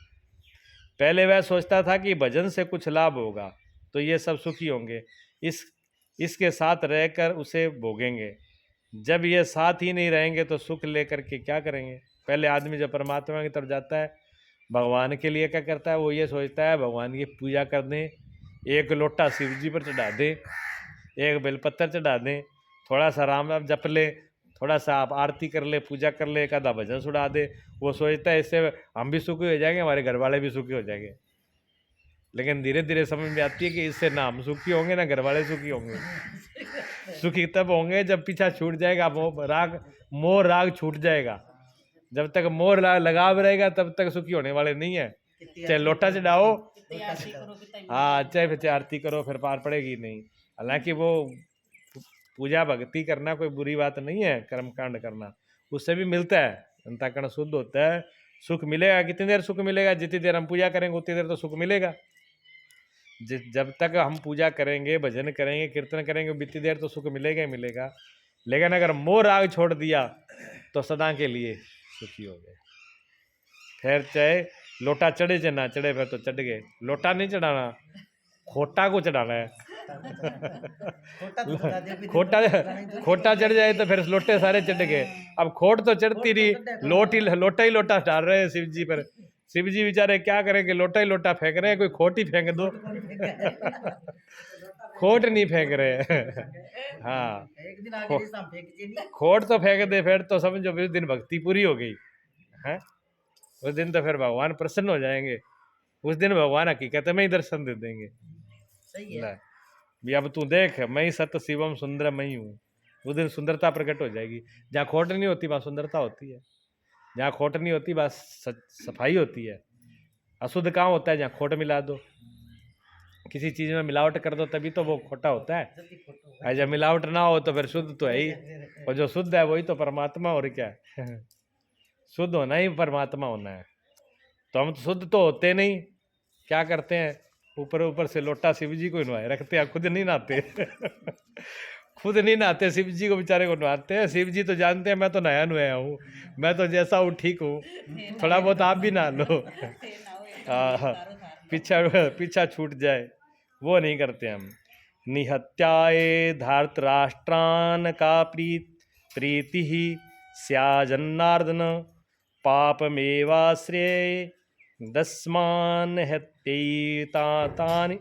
[SPEAKER 1] पहले वह सोचता था कि भजन से कुछ लाभ होगा तो ये सब सुखी होंगे, इसके साथ रहकर उसे भोगेंगे, जब ये साथ ही नहीं रहेंगे तो सुख लेकर के क्या करेंगे। पहले आदमी जब परमात्मा की तरफ जाता है, भगवान के लिए क्या करता है, वो ये सोचता है भगवान की पूजा कर दें, 1 लोटा शिव जी पर चढ़ा दें, 1 बेलपत्तर चढ़ा दें, थोड़ा सा राम नाम जप ले, थोड़ा सा आप आरती कर ले, पूजा कर ले, एक आधा भजन सुना दे, वो सोचता है इससे हम भी सुखी हो जाएंगे, हमारे घर वाले भी सुखी हो जाएंगे। लेकिन धीरे धीरे समझ में आती है कि इससे ना हम सुखी होंगे ना घर वाले सुखी होंगे। सुखी तब होंगे जब पीछा छूट जाएगा, मोह राग छूट जाएगा। जब तक मोह लगाव रहेगा तब तक सुखी होने वाले नहीं है। चाहे लोटा चढ़ाओ,
[SPEAKER 2] तैयारी करो कि तभी
[SPEAKER 1] हाँ चाहे फिर आरती करो, फिर पार पड़ेगी नहीं। हालांकि वो पूजा भक्ति करना कोई बुरी बात नहीं है, कर्म कांड करना उससे भी मिलता है, अंतःकरण शुद्ध होता है, सुख मिलेगा। कितनी देर सुख मिलेगा? जितनी देर हम पूजा करेंगे उतनी देर तो सुख मिलेगा। जब तक हम पूजा करेंगे, भजन करेंगे, कीर्तन करेंगे, बीती देर तो सुख मिलेगा ही मिलेगा। लेकिन अगर मोह राग छोड़ दिया तो सदा के लिए सुखी हो गए। फिर चाहे लोटा चढ़े चाहे ना चढ़े, फिर तो चढ़ गए। लोटा नहीं चढ़ाना, खोटा को चढ़ाना है। खोटा खोटा चढ़ जाए तो फिर लोटे सारे चढ़ गए। अब खोट तो चढ़ती रही, लोटा ही लोटा डाल रहे हैं शिव जी पर। शिव जी बेचारे क्या करेंगे, लोटा ही लोटा फेंक रहे हैं, कोई खोट ही फेंक दो। खोट नहीं फेंक रहे। हाँ, खोट तो फेंक दे फिर तो समझो उस दिन भक्ति पूरी हो गई है। उस दिन तो फिर भगवान प्रसन्न हो जाएंगे, उस दिन भगवान हकीकत में ही दर्शन दे देंगे। सही है भी अब तू देख, मैं ही सत्य शिवम सुंदर मैं ही हूँ। उस दिन सुंदरता प्रकट हो जाएगी। जहाँ खोट नहीं होती वहाँ सुंदरता होती है, जहाँ खोट नहीं होती वहाँ सफाई होती है। अशुद्ध कहाँ होता है? जहाँ खोट मिला दो, किसी चीज में मिलावट कर दो तभी तो वो खोटा होता है। जब मिलावट ना हो तो फिर शुद्ध तो है ही, और जो शुद्ध है वही तो परमात्मा, और क्या है। शुद्ध होना ही परमात्मा होना है। तो हम तो शुद्ध तो होते नहीं, क्या करते हैं, ऊपर ऊपर से लोटा शिव जी को नहवाए रखते हैं, खुद नहीं नहाते। खुद नहीं नहाते, शिव जी को बेचारे को नहाते हैं। शिव जी तो जानते हैं मैं तो नया नुया हूँ, मैं तो जैसा हूँ ठीक हूँ, थोड़ा बहुत आप भी नहा लो। पीछा पीछा छूट जाए, वो नहीं करते हम। निहत्याए धार्तराष्ट्रान का प्रीति ही स्याजन्नार्दन पापमेवाश्रय दस्मान तान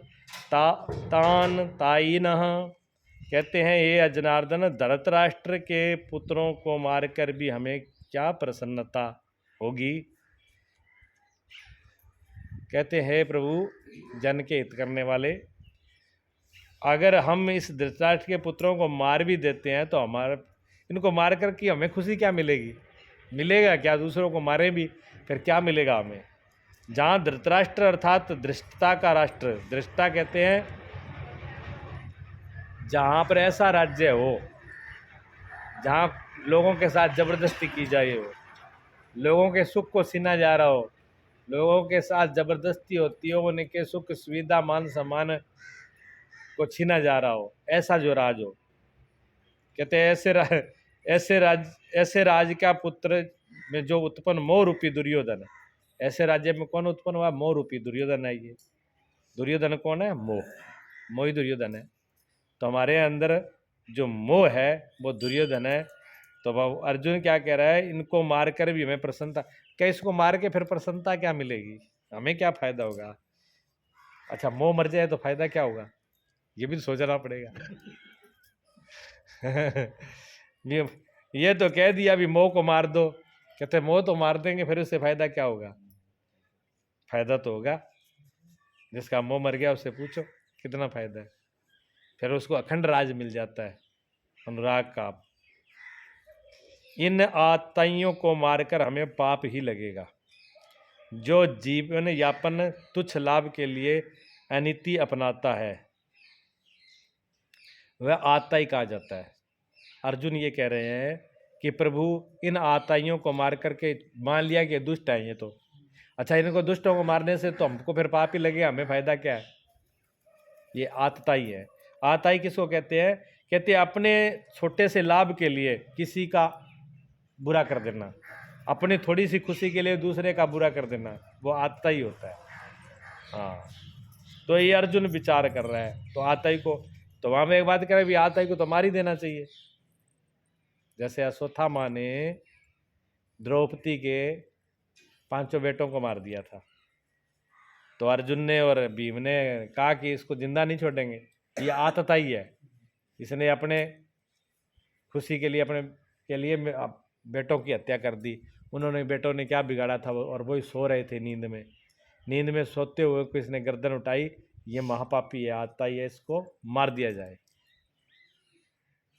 [SPEAKER 1] ताइनः। कहते हैं ये जनार्दन, धृतराष्ट्र के पुत्रों को मारकर भी हमें क्या प्रसन्नता होगी। कहते हैं प्रभु जन के हित करने वाले, अगर हम इस धृतराष्ट्र के पुत्रों को मार भी देते हैं तो हमारा, इनको मार कर के हमें खुशी क्या मिलेगी? मिलेगा क्या? दूसरों को मारे भी फिर क्या मिलेगा हमें? जहाँ धृतराष्ट्र अर्थात धृष्टता का राष्ट्र, धृष्टता कहते हैं जहाँ पर ऐसा राज्य हो जहाँ लोगों के साथ जबरदस्ती की जाए हो, लोगों के सुख को छीना जा रहा हो, लोगों के साथ जबरदस्ती होती हो, उनके सुख सुविधा मान सम्मान को छीना जा रहा हो, ऐसा जो राज हो। कहते हैं ऐसे राज का पुत्र में जो उत्पन्न मोह रूपी दुर्योधन, ऐसे राज्य में कौन उत्पन्न हुआ? मोह रूपी दुर्योधन है। ये दुर्योधन कौन है? मोह ही दुर्योधन है। तो हमारे अंदर जो मोह है वो दुर्योधन है। तो अर्जुन क्या कह रहा है, इनको मारकर भी हमें प्रसन्नता, क्या इसको मार के फिर प्रसन्नता क्या मिलेगी? हमें क्या फायदा होगा? अच्छा मोह मर जाए तो फायदा क्या होगा, ये भी तो सोचना पड़ेगा। ये तो कह दिया भी मोह को मार दो, कहते मोह तो मार देंगे, फिर उससे फायदा क्या होगा? फायदा तो होगा, जिसका मोह मर गया उससे पूछो कितना फायदा है। फिर उसको अखंड राज मिल जाता है, अनुराग का। इन आत्ताइयों को मारकर हमें पाप ही लगेगा। जो जीवन यापन तुच्छ लाभ के लिए अनीति अपनाता है वह आत्ताई कहा जाता है। अर्जुन ये कह रहे हैं कि प्रभु इन आताइयों को मार करके, मान लिया कि दुष्ट हैं ये तो, अच्छा इनको दुष्टों को मारने से तो हमको फिर पाप ही लगेगा, हमें फायदा क्या है? ये आतताई है। आतताई किसको कहते हैं? कहते हैं अपने छोटे से लाभ के लिए किसी का बुरा कर देना, अपनी थोड़ी सी खुशी के लिए दूसरे का बुरा कर देना, वो आतताई होता है। हाँ, तो ये अर्जुन विचार कर रहा है। तो आतताई को, तो वहां में एक बात कह रहे भी आतताई को तो मार ही देना चाहिए। जैसे अश्वत्थामा ने द्रौपदी के 5 बेटों को मार दिया था, तो अर्जुन ने और भीम ने कहा कि इसको जिंदा नहीं छोड़ेंगे, ये आतताई है, इसने अपने खुशी के लिए, अपने के लिए बेटों की हत्या कर दी। उन्होंने, बेटों ने क्या बिगाड़ा था, और वही सो रहे थे नींद में सोते हुए को इसने गर्दन उठाई, ये महापापी है, आतताई है, इसको मार दिया जाए।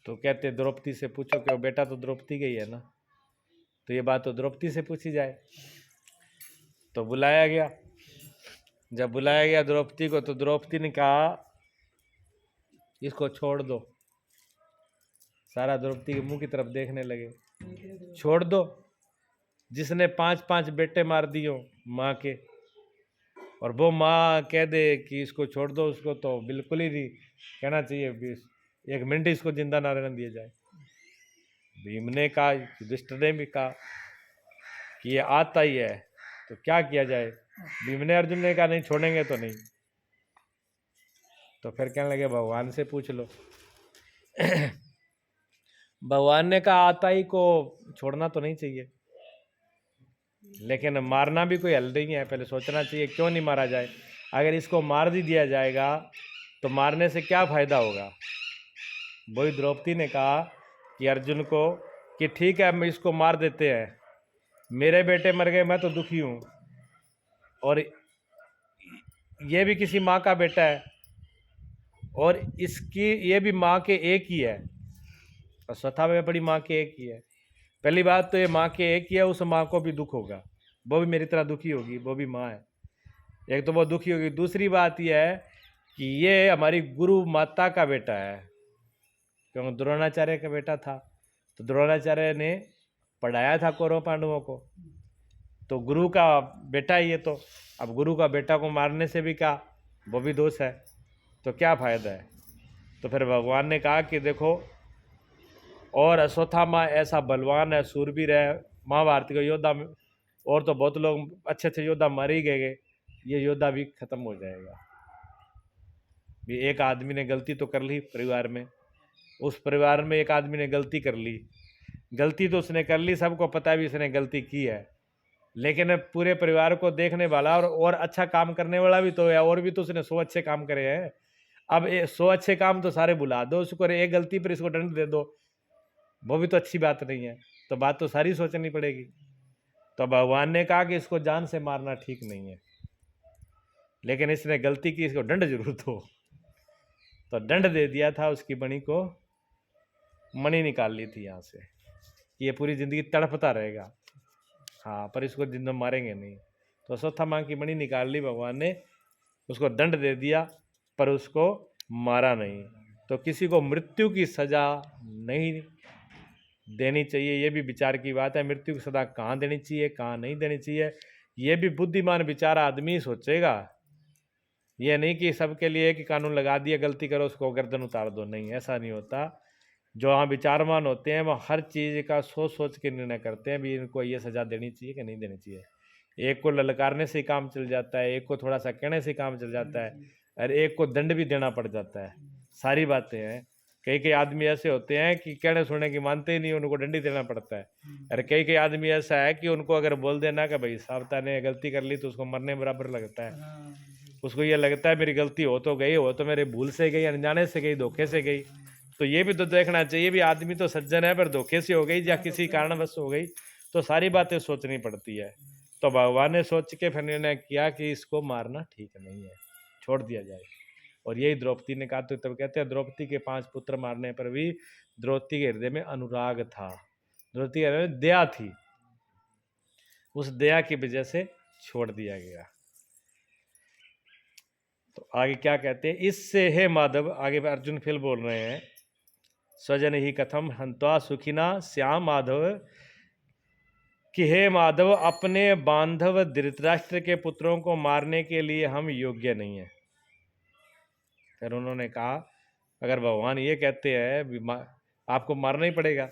[SPEAKER 1] तो कहते द्रौपदी से पूछो कि वो बेटा तो द्रौपदी गई है ना, तो ये बात तो द्रौपदी से पूछी जाए। तो बुलाया गया, जब बुलाया गया द्रौपदी को तो द्रौपदी ने कहा इसको छोड़ दो। सारा द्रौपदी के मुंह की तरफ देखने लगे। छोड़ दो जिसने 5-5 बेटे मार दियो माँ के, और वो माँ कह दे कि इसको छोड़ दो, उसको तो बिल्कुल ही नहीं कहना चाहिए, 1 मिनट इसको जिंदा ना रहने दिया जाए। भीम ने कहा, युधिष्ठिर ने भी कहा कि ये आता ही है तो क्या किया जाए। भीम ने अर्जुन ने कहा नहीं छोड़ेंगे तो नहीं। तो फिर कहने लगे भगवान से पूछ लो। भगवान ने कहा आता ही को छोड़ना तो नहीं चाहिए, लेकिन मारना भी कोई हल नहीं है। पहले सोचना चाहिए क्यों नहीं मारा जाए। अगर इसको मार भी दिया जाएगा तो मारने से क्या फायदा होगा। वही द्रौपदी ने कहा कि अर्जुन को कि ठीक है हम इसको मार देते हैं, मेरे बेटे मर गए, मैं तो दुखी हूँ, और ये भी किसी माँ का बेटा है, और इसकी ये भी माँ के एक ही है, और स्वतः में बड़ी माँ के एक ही है। पहली बात तो ये माँ के एक ही है, उस माँ को भी दुख होगा, वो भी मेरी तरह दुखी होगी, वो भी माँ है, एक तो वो दुखी होगी। दूसरी बात यह है कि ये हमारी गुरु माता का बेटा है, क्योंकि द्रोणाचार्य का बेटा था, तो द्रोणाचार्य ने पढ़ाया था कौरव पांडवों को, तो गुरु का बेटा ही है। तो अब गुरु का बेटा को मारने से भी क्या, वो भी दोष है, तो क्या फायदा है। तो फिर भगवान ने कहा कि देखो, और अश्वत्थामा ऐसा बलवान है, सूरवीर है, महाभारत के योद्धा में, और तो बहुत लोग अच्छे अच्छे योद्धा मर ही गए, ये योद्धा भी खत्म हो जाएगा। भी एक आदमी ने गलती तो कर ली परिवार में, उस परिवार में एक आदमी ने गलती कर ली, गलती तो उसने कर ली, सबको पता है भी उसने गलती की है, लेकिन पूरे परिवार को देखने वाला और अच्छा काम करने वाला भी तो है, और भी तो उसने 100 अच्छे काम करे हैं। अब 100 अच्छे काम तो सारे भुला दो उसको, एक गलती पर इसको दंड दे दो, वो भी तो अच्छी बात नहीं है। तो बात तो सारी सोचनी पड़ेगी। तो भगवान ने कहा कि इसको जान से मारना ठीक नहीं है, लेकिन इसने गलती की, इसको दंड जरूर दो। तो दंड दे दिया था, उसकी मणि को, मणि निकाल ली थी यहाँ से, ये पूरी जिंदगी तड़पता रहेगा। हाँ, पर इसको जिंदा मारेंगे नहीं। तो अश्वत्थामा की मणि निकाल ली भगवान ने, उसको दंड दे दिया, पर उसको मारा नहीं। तो किसी को मृत्यु की सजा नहीं देनी चाहिए, ये भी विचार की बात है। मृत्यु की सजा कहाँ देनी चाहिए, कहाँ नहीं देनी चाहिए, ये भी बुद्धिमान विचार आदमी सोचेगा। ये नहीं कि सबके लिए एक ही कानून लगा दिया, गलती करो उसको गर्दन उतार दो, नहीं, ऐसा नहीं होता। जो हाँ विचारमान होते हैं वो हर चीज़ का सोच सोच के निर्णय करते हैं भी इनको ये सज़ा देनी चाहिए कि नहीं देनी चाहिए। एक को ललकारने से काम चल जाता है, एक को थोड़ा सा कहने से काम चल जाता है, और एक को दंड भी देना पड़ जाता है। सारी बातें हैं। कई कई आदमी ऐसे होते हैं कि कहने सुनने की मानते ही नहीं, उनको दंड ही देना पड़ता है। और कई कई आदमी ऐसा है कि उनको अगर बोल देना कि भाई साहब ने गलती कर ली, तो उसको मरने बराबर लगता है। उसको ये लगता है मेरी गलती हो तो गई, हो तो मेरे भूल से गई, अनजाने से गई, धोखे से गई। तो ये भी तो देखना चाहिए भी आदमी तो सज्जन है, पर धोखे से हो गई या किसी कारणवश हो गई, तो सारी बातें सोचनी पड़ती है। तो भगवान ने सोच के फिर निर्णय किया कि इसको मारना ठीक नहीं है, छोड़ दिया जाए। और यही द्रौपदी ने कहा। तो तब कहते हैं द्रौपदी के 5 पुत्र मारने पर भी द्रौपदी के हृदय में अनुराग था, द्रौपदी के हृदय में दया थी, उस दया की वजह से छोड़ दिया गया। तो आगे क्या कहते हैं, इससे हे माधव, आगे अर्जुन फिर बोल रहे हैं, स्वजन ही कथम हंत्वा सुखिना श्याम माधव, कि हे माधव अपने बांधव धृतराष्ट्र के पुत्रों को मारने के लिए हम योग्य नहीं है। फिर उन्होंने कहा अगर भगवान ये कहते हैं आपको मारना ही पड़ेगा,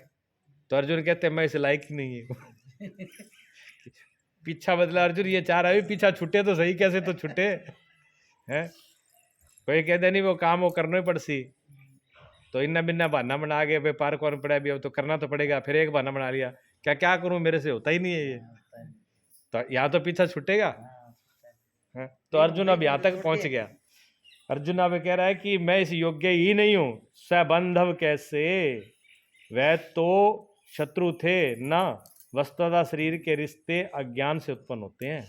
[SPEAKER 1] तो अर्जुन कहते हैं मैं इस लायक ही नहीं है। पीछा बदला अर्जुन ये चाह रहा है पीछा छुटे तो सही, कैसे तो छुटे हैं। कोई कहते नहीं वो काम वो करना ही पड़सी, तो इन्ना बिन्ना बहाना बना के व्यापार कौन पड़ा भी, अब तो करना तो पड़ेगा। फिर एक बहाना बना लिया, क्या क्या करूं मेरे से होता ही नहीं है ये, तो यहाँ तो पीछा छुटेगा। तो अर्जुन अब यहाँ तक पहुंच गया। अर्जुन अब कह रहा है कि मैं इस योग्य ही नहीं हूं। सबंधव कैसे, वह तो शत्रु थे ना, वस्तुतः शरीर के रिश्ते अज्ञान से उत्पन्न होते हैं।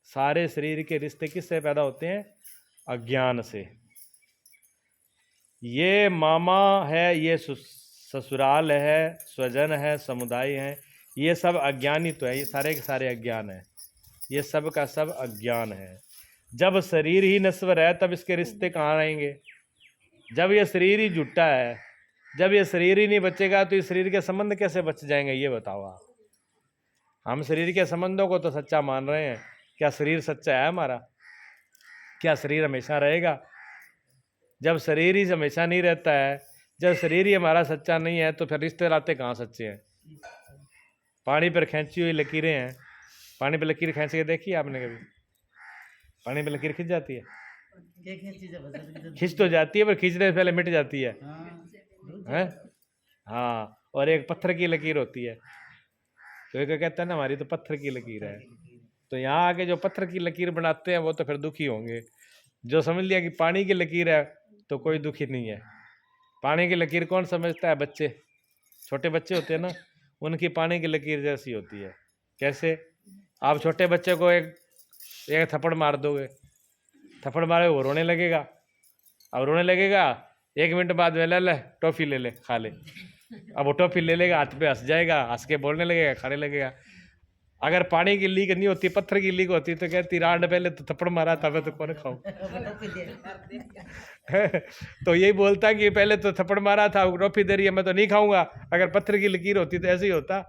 [SPEAKER 1] सारे शरीर के रिश्ते किससे पैदा होते हैं, अज्ञान से। ये मामा है, ये ससुराल है, स्वजन है, समुदाय है, ये सब अज्ञानी तो है, ये सारे के सारे अज्ञान है, ये सब का सब अज्ञान है। जब शरीर ही नश्वर है तब इसके रिश्ते कहाँ रहेंगे? जब ये शरीर ही झूठा है, जब ये शरीर ही नहीं बचेगा तो इस शरीर के संबंध कैसे बच जाएंगे? ये बताओ आप। हम शरीर के संबंधों को तो सच्चा मान रहे हैं, क्या शरीर सच्चा है हमारा? क्या शरीर हमेशा रहेगा? जब शरीर ही हमेशा नहीं रहता है, जब शरीर ही हमारा सच्चा नहीं है, तो फिर रिश्ते नाते कहाँ सच्चे हैं? पानी पर खींची हुई लकीरें हैं, पानी पर लकीर खींच के देखी आपने कभी? पानी पर लकीर खिंच जाती है? खिंच तो जाती है पर खींचने से पहले मिट जाती है, हैं? हाँ, और एक पत्थर की लकीर होती है, तो एक कहता है ना हमारी तो पत्थर की लकीर है। तो यहाँ आके जो पत्थर की लकीर बनाते हैं वो तो फिर दुखी होंगे। जो समझ लिया कि पानी की लकीर है तो कोई दुखी नहीं है। पानी की लकीर कौन समझता है? बच्चे, छोटे बच्चे होते हैं ना, उनकी पानी की लकीर जैसी होती है। कैसे? आप छोटे बच्चे को एक थप्पड़ मार दोगे, थप्पड़ मारे वो रोने लगेगा, अब रोने लगेगा, 1 मिनट बाद में ले टॉफी ले ले खा ले, अब वो टॉफी ले लेगा, हाथ पे हंस जाएगा, हंस के बोलने लगेगा, खाने लगेगा। अगर पानी की लीक नहीं होती, पत्थर की लीक होती तो कहती रांड पहले तो थप्पड़ मारा था, मैं तो कौन खाऊं। तो यही बोलता कि पहले तो थप्पड़ मारा था, टॉफी दे रही है, मैं तो नहीं खाऊंगा। अगर पत्थर की लकीर होती तो ऐसे ही होता।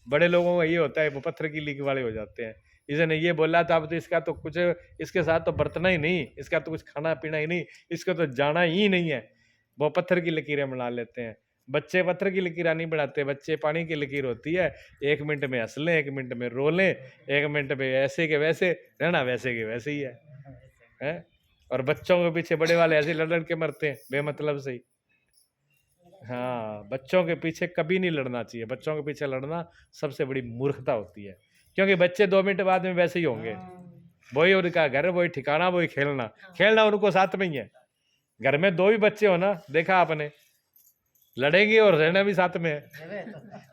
[SPEAKER 1] बड़े लोगों का ये होता है, वो पत्थर की लीक वाले हो जाते हैं। इसने ये बोला था, अब तो इसका तो कुछ, इसके साथ तो बरतना ही नहीं, इसका तो कुछ खाना पीना ही नहीं, इसको तो जाना ही नहीं है। वो पत्थर की लकीरें बना लेते हैं। बच्चे पत्थर की लकीर नहीं बनाते, बच्चे पानी की लकीर होती है। 1 मिनट में हंस लें, 1 मिनट में रो लें, 1 मिनट में ऐसे के वैसे रहना, वैसे के वैसे ही है? और बच्चों के पीछे बड़े वाले ऐसे लड़ लड़ के मरते हैं बेमतलब से ही। हाँ, बच्चों के पीछे कभी नहीं लड़ना चाहिए, बच्चों के पीछे लड़ना सबसे बड़ी मूर्खता होती है, क्योंकि बच्चे 2 मिनट बाद में वैसे ही होंगे। वही उनका घर, वही ठिकाना, वही खेलना, खेलना उनको साथ में ही है। घर में 2 भी बच्चे हो ना, देखा आपने, लड़ेंगे और रहना भी साथ में है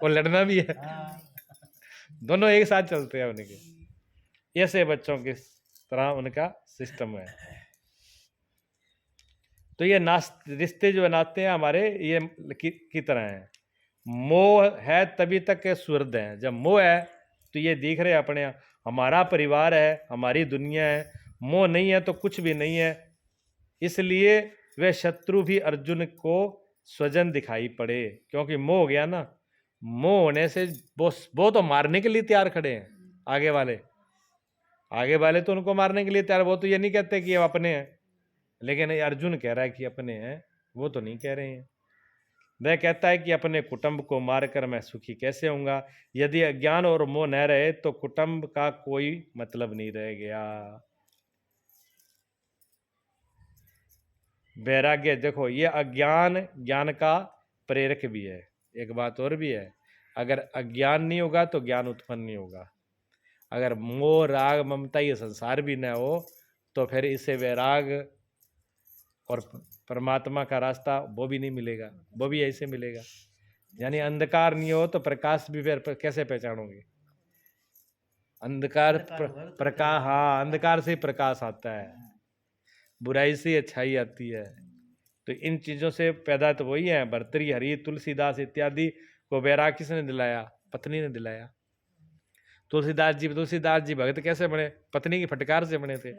[SPEAKER 1] और लड़ना भी है, दोनों एक साथ चलते हैं उनके। ऐसे बच्चों की तरह उनका सिस्टम है। तो ये रिश्ते जो बनाते हैं हमारे, ये की तरह हैं। मोह है तभी तक के सुहृद हैं, जब मोह है तो ये दिख रहे अपने, हमारा परिवार है, हमारी दुनिया है। मोह नहीं है तो कुछ भी नहीं है। इसलिए वे शत्रु भी अर्जुन को स्वजन दिखाई पड़े, क्योंकि मोह हो गया ना। मोह होने से वो तो मारने के लिए तैयार खड़े हैं। आगे वाले तो उनको मारने के लिए तैयार, वो तो ये नहीं कहते कि ये अपने हैं, लेकिन अर्जुन कह रहा है कि अपने हैं, वो तो नहीं कह रहे हैं। वह कहता है कि अपने कुटुंब को मारकर मैं सुखी कैसे होऊंगा? यदि अज्ञान और मोह न रहे तो कुटुंब का कोई मतलब नहीं रह गया। वैराग्य, देखो ये अज्ञान ज्ञान का प्रेरक भी है। एक बात और भी है, अगर अज्ञान नहीं होगा तो ज्ञान उत्पन्न नहीं होगा। अगर मोह राग ममता ये संसार भी न हो तो फिर इसे वैराग और परमात्मा का रास्ता वो भी नहीं मिलेगा, वो भी ऐसे मिलेगा। यानी अंधकार नहीं हो तो प्रकाश भी फिर कैसे पहचानोगे? अंधकार प्रकाश, हाँ, अंधकार से प्रकाश आता है, बुराई से अच्छाई आती है। तो इन चीजों से पैदा तो वही है। भर्तृहरि, तुलसीदास इत्यादि को वैराग किसने दिलाया? पत्नी ने दिलाया। तुलसीदास जी भगत कैसे बने? पत्नी की फटकार से बने थे।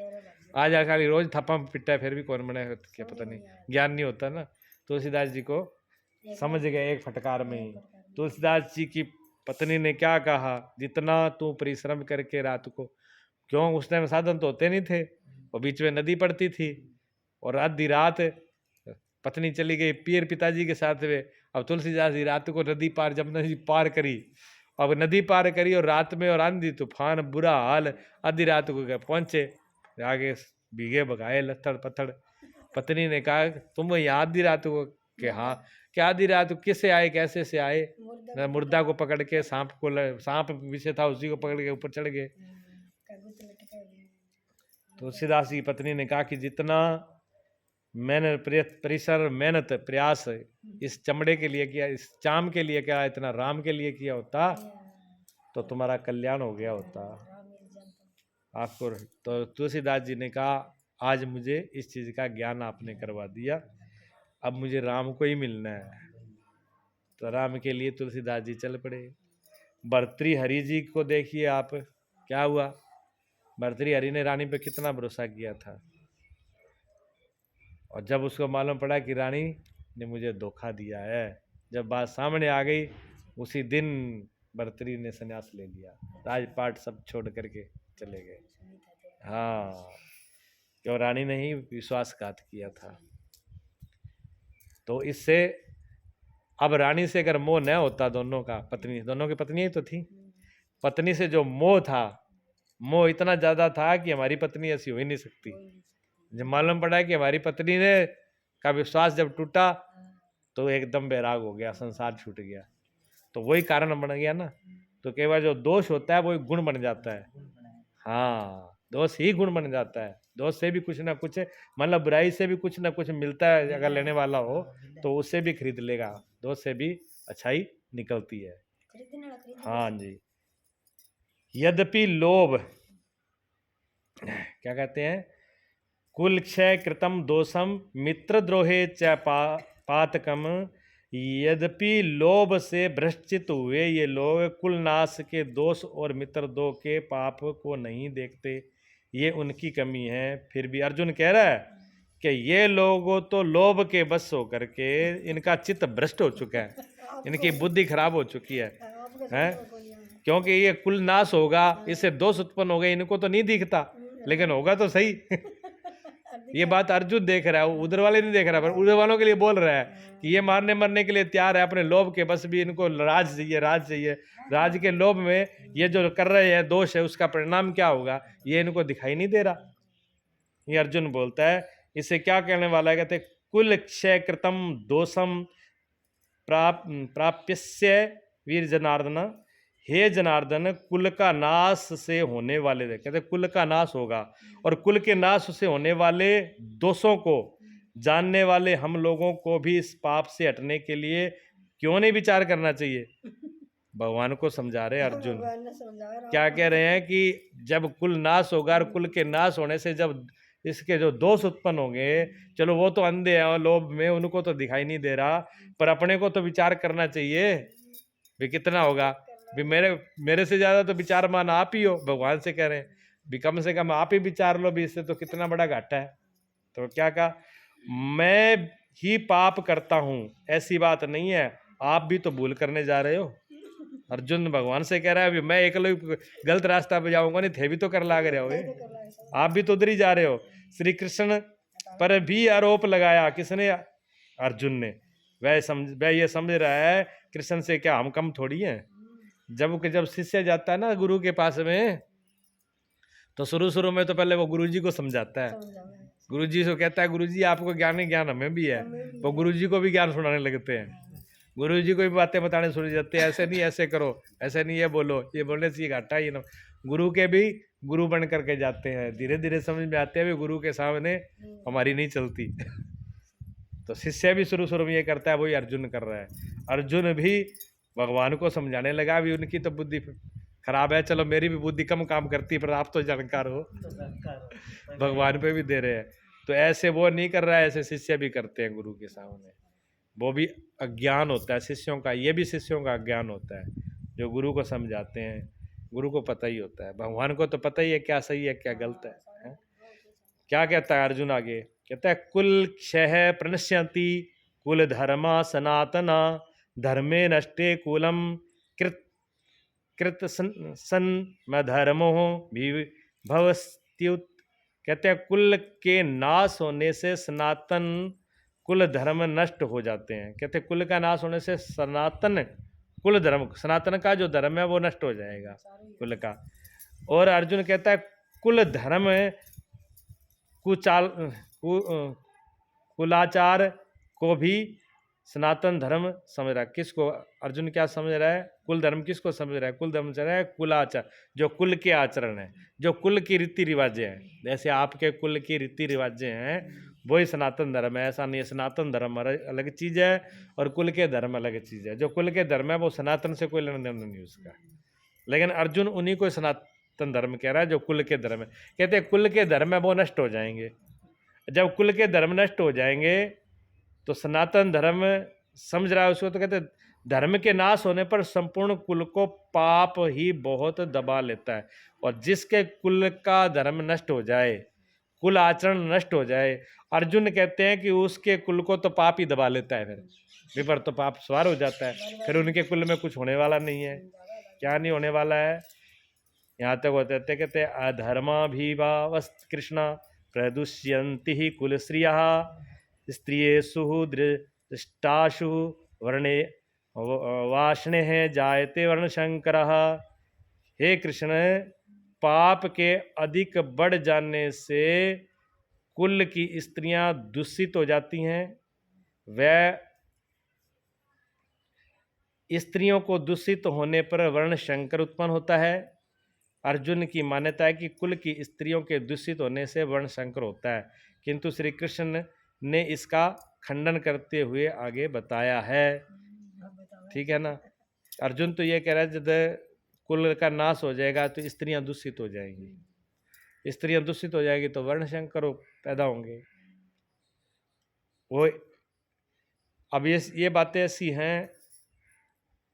[SPEAKER 1] आज खाली रोज थप्पा पिटता है फिर भी कौन बने, क्या पता नहीं, ज्ञान नहीं होता ना। तुलसीदास जी को समझ गए एक फटकार में ही। तुलसीदास जी की पत्नी ने क्या कहा, जितना तू परिश्रम करके रात को, क्यों उस टाइम साधन तो होते नहीं थे, और बीच में नदी पड़ती थी, और आधी रात पत्नी चली गई पीर पिताजी के साथ में। अब तुलसीदास जी रात को नदी पार, जब नदी पार करी, अब नदी पार करी और रात में और आंधी तूफान, बुरा हाल, आधी रात को पहुंचे, आगे भीगे भगाए लथड़ पत्थड़। पत्नी ने कहा तुम यहाँ आधी रात को? कि हाँ। क्या आधी रात किससे आए, कैसे से आए? मुर्दा को पकड़ के, सांप विषय था उसी को पकड़ के ऊपर चढ़ गए। तुलसीदास की पत्नी ने कहा कि जितना मैंने परिसर मेहनत प्रयास इस चमड़े के लिए किया, इस चाम के लिए किया, इतना राम के लिए किया होता तो तुम्हारा कल्याण हो गया होता आपको। तो तुलसीदास जी ने कहा आज मुझे इस चीज का ज्ञान आपने करवा दिया, अब मुझे राम को ही मिलना है। तो राम के लिए तुलसीदास जी चल पड़े। भर्तृहरि जी को देखिए आप, क्या हुआ? भर्तृहरि ने रानी पे कितना भरोसा किया था, और जब उसको मालूम पड़ा कि रानी ने मुझे धोखा दिया है, जब बात सामने आ गई, उसी दिन भर्तृहरि ने संन्यास ले लिया, राजपाट सब छोड़ करके चले गए। हाँ, क्यों? रानी ने ही विश्वासघात किया था। तो इससे अब रानी से अगर मोह न होता, दोनों की पत्नी ही तो थी, पत्नी से जो मोह था, मोह इतना ज्यादा था कि हमारी पत्नी ऐसी हो ही नहीं सकती। जब मालूम पड़ा कि हमारी पत्नी ने का विश्वास जब टूटा तो एकदम बैराग हो गया, संसार छूट गया। तो वही कारण बन गया ना। तो कई बार जो दोष होता है वो एक गुण बन जाता है। हाँ, दोष ही गुण बन जाता है। दोष से भी कुछ ना कुछ, मतलब बुराई से भी कुछ ना कुछ मिलता है। अगर लेने वाला हो तो उससे भी खरीद लेगा, दोष से भी अच्छाई निकलती है। हाँ जी। यद्यपि लोभ, क्या कहते हैं, कुल क्षय कृतम दोषम मित्रद्रोहे च पातकम। यद्यपि लोभ से भ्रष्टित हुए ये लोग कुल नाश के दोष और मित्रद्रोह के पाप को नहीं देखते, ये उनकी कमी है। फिर भी अर्जुन कह रहा है कि ये लोग तो लोभ के बस हो करके इनका चित्त भ्रष्ट हो चुका है, इनकी बुद्धि खराब हो चुकी है, क्योंकि ये कुल नाश होगा, इससे दोष उत्पन्न हो गए, इनको तो नहीं दिखता, लेकिन होगा तो सही। ये बात अर्जुन देख रहा है, उधर वाले नहीं देख रहा, पर उधर वालों के लिए बोल रहा है कि ये मारने मरने के लिए तैयार है, अपने लोभ के बस भी इनको राज चाहिए, राज चाहिए। राज के लोभ में ये जो कर रहे हैं दोष है, उसका परिणाम क्या होगा ये इनको दिखाई नहीं दे रहा। ये अर्जुन बोलता है, इसे क्या कहने वाला है, कहते कुल क्षय कृतम दोषम प्राप्यस्य वीर जनार्दन। हे जनार्दन, कुल का नाश से होने वाले, कहते कुल का नाश होगा, और कुल के नाश से होने वाले दोषों को जानने वाले हम लोगों को भी इस पाप से हटने के लिए क्यों नहीं विचार करना चाहिए। भगवान को समझा रहे अर्जुन। क्या कह रहे हैं कि जब कुल नाश होगा, और कुल के नाश होने से जब इसके जो दोष उत्पन्न होंगे, चलो वो तो अंधे हैं और लोभ में, उनको तो दिखाई नहीं दे रहा, पर अपने को तो विचार करना चाहिए भी कितना होगा। भी मेरे से ज्यादा तो विचारमान आप ही हो, भगवान से कह रहे हैं भी कम से कम आप ही विचार लो भी, इससे तो कितना बड़ा घाटा है। तो क्या कहा, मैं ही पाप करता हूं ऐसी बात नहीं है, आप भी तो भूल करने जा रहे हो। अर्जुन भगवान से कह रहा है, मैं एकलो गलत रास्ता पे जाऊंगा नहीं, थे भी तो कर लाग रहे हो, आप भी तो उधर ही जा रहे हो। श्री कृष्ण पर भी आरोप लगाया, किसने? अर्जुन ने। वह ये समझ रहा है कृष्ण से क्या हम कम थोड़ी हैं। जब शिष्य जाता है ना गुरु के पास में, तो शुरू में तो पहले वो गुरुजी को समझाता है, गुरुजी से कहता है गुरुजी आपको ज्ञान ही ज्ञान हमें भी है। वो गुरुजी को भी ज्ञान सुनाने लगते हैं, गुरुजी को भी बातें बताने शुरू जाते हैं, ऐसे नहीं ऐसे करो, ऐसे नहीं ये बोलो, ये बोलने से ये घाटा ही ना। गुरु के भी गुरु बन करके जाते हैं, धीरे धीरे समझ में आते हैं गुरु के सामने हमारी नहीं चलती। तो शिष्य भी शुरू में ये करता है, वही अर्जुन कर रहा है। अर्जुन भी भगवान को समझाने लगा, भी उनकी तो बुद्धि खराब है, चलो मेरी भी बुद्धि कम काम करती है, पर आप तो जानकार हो, भगवान पे भी दे रहे हैं। तो ऐसे वो नहीं कर रहा है, ऐसे शिष्य भी करते हैं गुरु के सामने। वो भी अज्ञान होता है शिष्यों का, ये भी शिष्यों का अज्ञान होता है, जो गुरु को समझाते हैं। गुरु को पता ही होता है, भगवान को तो पता ही है क्या सही है क्या गलत है? क्या कहता है अर्जुन आगे, कहता है कुल क्षय प्रणश्यन्ति कुल धर्मा सनातना धर्मे नष्टे कुलम कृत धर्मो भवस्त्युत। कहते हैं कुल के नाश होने से सनातन कुल धर्म नष्ट हो जाते हैं। कहते हैं कुल का नाश होने से सनातन कुल धर्म, सनातन का जो धर्म है वो नष्ट हो जाएगा कुल का। और अर्जुन कहता है कुल धर्म कुलाचार को भी सनातन धर्म समझ रहा है। किसको अर्जुन क्या समझ रहा है? कुल धर्म किसको समझ रहा है? कुल धर्म समझ रहा है कुलाचार, जो कुल के आचरण है, जो कुल की रीति रिवाजें हैं। जैसे आपके कुल की रीति रिवाजें हैं वही सनातन धर्म है। ऐसा नहीं है, सनातन धर्म अलग चीज़ है और कुल के धर्म अलग चीज़ है। जो कुल के धर्म है वो सनातन से कोई लेना देना नहीं उसका, लेकिन अर्जुन उन्हीं को सनातन धर्म कह रहा है जो कुल के धर्म है। कहते हैं कुल के धर्म है वो नष्ट हो जाएंगे। जब कुल के धर्म नष्ट हो जाएंगे तो सनातन धर्म समझ रहा है उसको, तो कहते धर्म के नाश होने पर संपूर्ण कुल को पाप ही बहुत दबा लेता है। और जिसके कुल का धर्म नष्ट हो जाए, कुल आचरण नष्ट हो जाए, अर्जुन कहते हैं कि उसके कुल को तो पाप ही दबा लेता है, फिर विपर तो पाप सवार हो जाता है, फिर उनके कुल में कुछ होने वाला नहीं है। क्या नहीं होने वाला है? यहाँ तक वो कहते अधर्माभिभावस्त कृष्णा प्रदुष्यन्ति ही कुल स्त्रियः स्त्रियेषु दृष्टाशु वर्णे वाष्णे जायते वर्णशंकरः। हे कृष्ण, पाप के अधिक बढ़ जाने से कुल की स्त्रियां दूषित हो जाती हैं। वह स्त्रियों को दूषित होने पर वर्ण शंकर उत्पन्न होता है। अर्जुन की मान्यता है कि कुल की स्त्रियों के दूषित होने से वर्ण शंकर होता है, किंतु श्री कृष्ण ने इसका खंडन करते हुए आगे बताया है। ठीक है ना? अर्जुन तो ये कह रहा है जब कुल का नाश हो जाएगा तो स्त्रियां दूषित हो जाएंगी, स्त्रियां दूषित हो जाएगी तो वर्ण शंकर पैदा होंगे। वो अब ये बातें ऐसी हैं,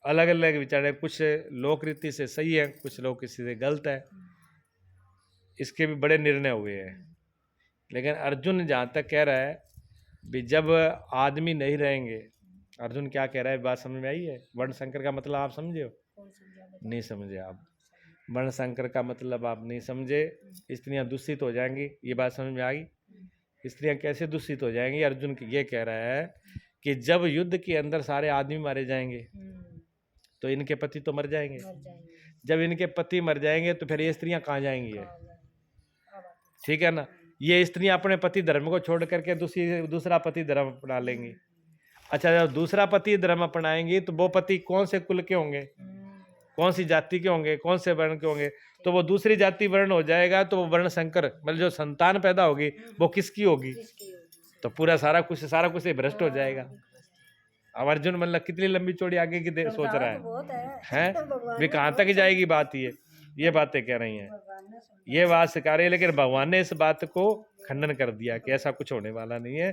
[SPEAKER 1] अलग अलग विचार है, कुछ लोक रीति से सही है, कुछ लोग किसी से गलत है, इसके भी बड़े निर्णय हुए हैं। लेकिन अर्जुन जहाँ तक कह रहा है भी जब आदमी नहीं रहेंगे, अर्जुन क्या कह रहा है बात समझ में आई है? वर्ण संकर का मतलब आप समझे हो? नहीं समझे आप? वर्ण संकर का मतलब आप नहीं समझे। स्त्रियां दूषित हो जाएंगी, ये बात समझ में आ गई? स्त्रियां कैसे दूषित हो जाएंगी? अर्जुन ये कह रहा है कि जब युद्ध के अंदर सारे आदमी मारे जाएंगे तो इनके पति तो मर जाएंगे। जब इनके पति मर जाएंगे तो फिर ये स्त्रियां कहाँ जाएंगी? ठीक है ना? ये स्त्रियां अपने पति धर्म को छोड़ करके दूसरा पति धर्म अपना लेंगी। अच्छा, जब दूसरा पति धर्म अपनाएंगी तो वो पति कौन से कुल के होंगे, कौन सी जाति के होंगे, कौन से वर्ण के होंगे? तो वो दूसरी जाति वर्ण हो जाएगा, तो वो वर्ण संकर मतलब जो संतान पैदा होगी वो किसकी होगी? तो पूरा सारा कुछ भ्रष्ट हो जाएगा। अब अर्जुन मतलब कितनी लंबी चौड़ी आगे की सोच रहा है भी कहाँ तक जाएगी बात? ये बातें कह रही हैं, ये बात सिखा रही है। लेकिन भगवान ने इस बात को खंडन कर दिया कि ऐसा कुछ होने वाला नहीं है।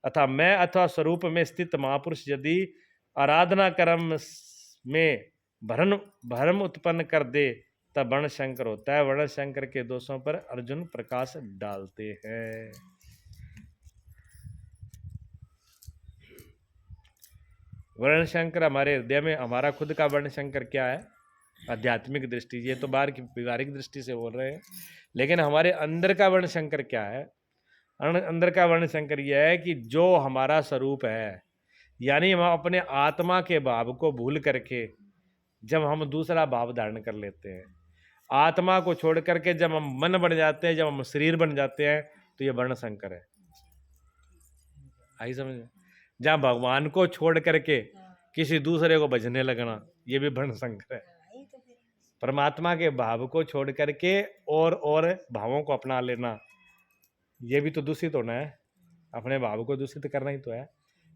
[SPEAKER 1] अथा मैं अथवा स्वरूप में स्थित महापुरुष यदि आराधना कर्म में भ्रम उत्पन्न कर दे तब वर्ण शंकर होता है। वर्ण शंकर के दोषों पर अर्जुन प्रकाश डालते हैं। वर्ण शंकर हमारे हृदय में, हमारा खुद का वर्ण शंकर क्या है? आध्यात्मिक दृष्टि, ये तो बाहर की व्यवहारिक दृष्टि से बोल रहे हैं, लेकिन हमारे अंदर का वर्ण शंकर क्या है? अंदर का वर्ण शंकर यह है कि जो हमारा स्वरूप है, यानी हम अपने आत्मा के भाव को भूल करके जब हम दूसरा भाव धारण कर लेते हैं, आत्मा को छोड़ करके जब हम मन बन जाते हैं, जब हम शरीर बन जाते हैं, तो ये वर्ण शंकर है। आई समझ? जहाँ भगवान को छोड़ करके किसी दूसरे को भजने लगना, ये भी वर्ण शंकर है। परमात्मा के भाव को छोड़ करके और भावों को अपना लेना, ये भी तो दूषित होना है। अपने भाव को दूषित करना ही तो है।